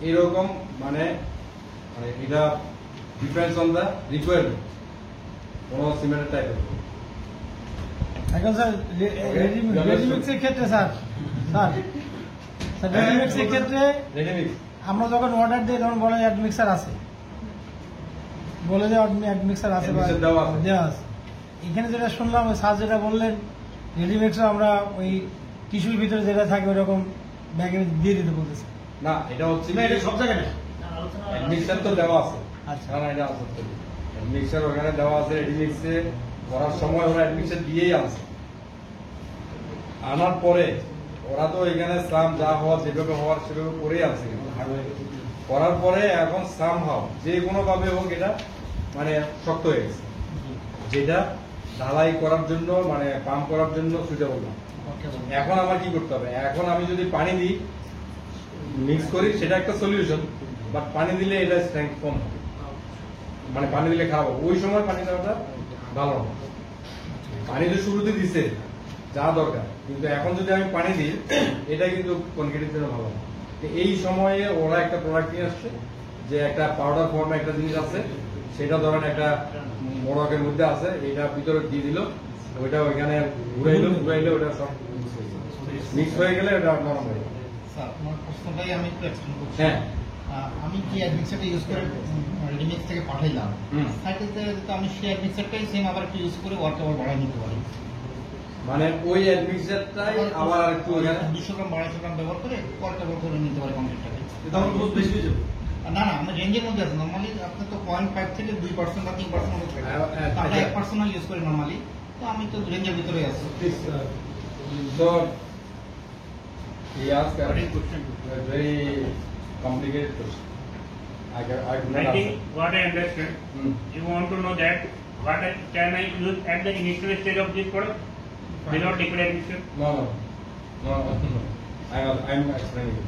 এইরকম মানে এটা ডিপেন্ডস অন দ্য রিকোয়ারমেন্ট কোন সিমেন্টের টাইপের। এখন স্যার রেডিমিক্সের ক্ষেত্রে স্যার রেডিমিক্সের ক্ষেত্রে রেডিমিক্স আমরা যখন অর্ডার দিই তখন বলে অ্যাডমিক্সার আছে, বলে যে অ্যাডমিক্সার আছে বা Admixer দেওয়া আছে। দেওয়া আছে। এখানে যেটা শুনলাম ওই স্যার যেটা বললেন রেডিমিক্সও আমরা ওই টিস্যুর ভিতরে যেটা থাকে ওইরকম ব্যাগে দিয়ে দিতে বলতেছে। না, এটা হচ্ছে না, এটা সব জায়গায় না। মিক্সার তো দেওয়া আছে। আচ্ছা। না, এটা আছে মিক্সার ওখানে দেওয়া আছে। রেডিমিক্সে করার সময় ওরা মিক্সার দিয়েই আছে। আনার পরে ওরা তো এখানে স্লাম যা হওয়ার যেভাবে হওয়ার সেভাবে করেই আছে। করার পরে এখন স্লাম হাও যে কোনো ভাবে হোক এটা মানে শক্ত হয়ে গেছে, যেটা ঢালাই করার জন্য মানে পাম্প করার জন্য সুইটেবল না। এখন আমার কি করতে হবে? এখন আমি যদি পানি দিই মিক্স করি সেটা একটা সলিউশন, বাট পানি দিলে এটা স্ট্রেংথ কম হবে, মানে পানি দিলে খারাপ হবে। ওই সময় পানি দেওয়াটা ভালো হবে। পানি তো শুরুতে দিছে যা দরকার, কিন্তু এখন যদি আমি পানি দিই এটা কিন্তু কনক্রিটের জন্য ভালো হবে। এই সময়ে ওরা একটা প্রোডাক্ট নিয়ে আসছে যে একটা পাউডার ফর্মে একটা জিনিস আছে, সেটা ধরেন একটা মোড়কের মধ্যে আছে, এটা ভিতরে দিয়ে দিল, ওইটা ওইখানে ঘুরাইলে ওটা সব মিক্স হয়ে গেলে ওটা নরম হয়ে যাবে। স্যার আমার প্রশ্নটাই আমি একটু এক্সপ্লেন করছি। হ্যাঁ। আমি কি অ্যাডমিক্সারটা ইউজ করে রেডিমিক্স থেকে পাঠাইলাম, সাইকেলতে তো আমি সেই অ্যাডমিক্সারটাই সেম আবার একটু ইউজ করে ওয়ার্ক আবার বাড়াই নিতে পারি, মানে ওই অ্যাডমিক্সারটাই আবার একটু 200 গ্রাম 250 গ্রাম ব্যবহার করে ওয়ার্ক আবার করে নিতে পারি কমপ্লিটটাকে। তখন বহুত বেশি হয়ে যাবে। না না, আমার রেঞ্জের মধ্যে আছে। নর্মালি আপনার তো 0.5 থেকে 2% বা 3% মতো থাকে, তো আমরা 1% ইউজ করি নর্মালি, তো আমি তো রেঞ্জের ভিতরে আছি। So he asked a very complicated question. I do not I think answer. what I understand, you want to know that what can I use at the initial stage of this product without liquid admixture? No. I'm explaining.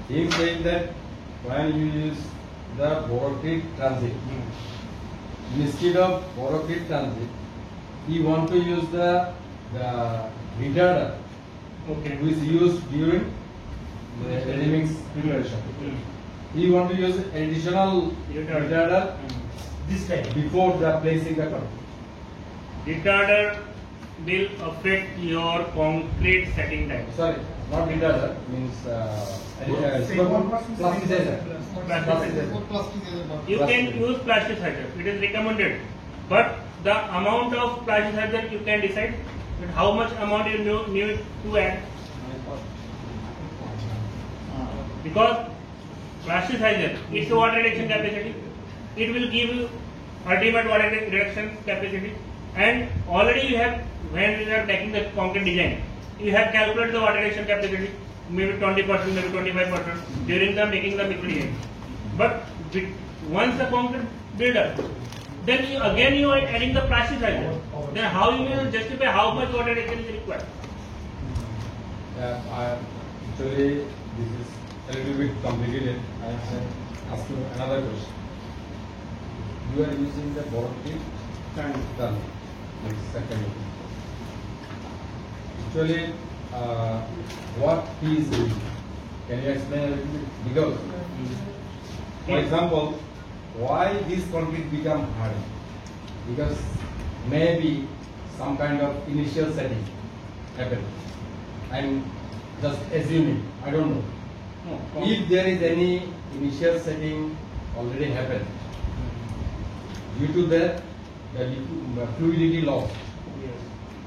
He is saying that when you use the borocrete transit, instead of borocrete transit, you want to use the retarder, Okay. which is used during the ready-mix preparation. You want to use additional retarder This time. before the placing the concrete. Retarder will affect your concrete setting time. Sorry, not retarder, means plasticizer. You can use plasticizer, it is recommended, but the amount of plasticizer you can decide that how much amount you need to add. Because plasticizer is the water reduction capacity, it will give you ultimate water reduction capacity, and already you have, when you are taking the concrete design, you have calculated the water reduction capacity, maybe 20%, maybe 25% during the making the mixed design. But once the concrete build up, then you are adding the plasticizer. Then how you will justify how much water reduction is required? Actually, this is a little bit complicated. I am asking another question. You are using the borocrete transit. Second. Actually, what he is doing? Can you explain a little bit? Because, for example, why this concrete become hard? Because maybe some kind of initial setting happened. I'm just assuming. I don't know. If there is any initial setting already happened, due to that, the fluidity loss. Yes.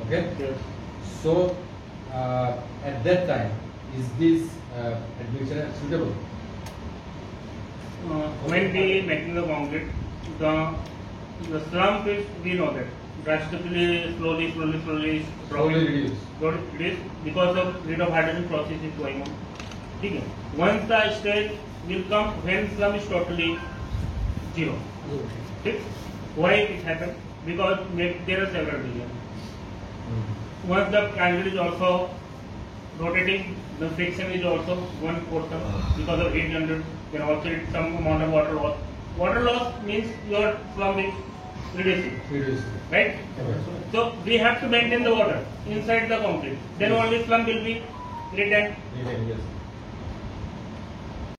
Okay. Yes. So at that time, is this admixture suitable? When we making the concrete, the slump is, we know that drastically, slowly reduce. because of rate of hydrogen process is going on. Okay. Once the stage will come when slump is totally zero. Okay. Why it happens? Because there are several reasons. Once the triangle is also rotating, the friction is also one portion because of heat generated. Then also some amount of water loss. Water loss means your slump is reducing, right? So we have to maintain the water inside the concrete. Then only slump will be retained. Yes.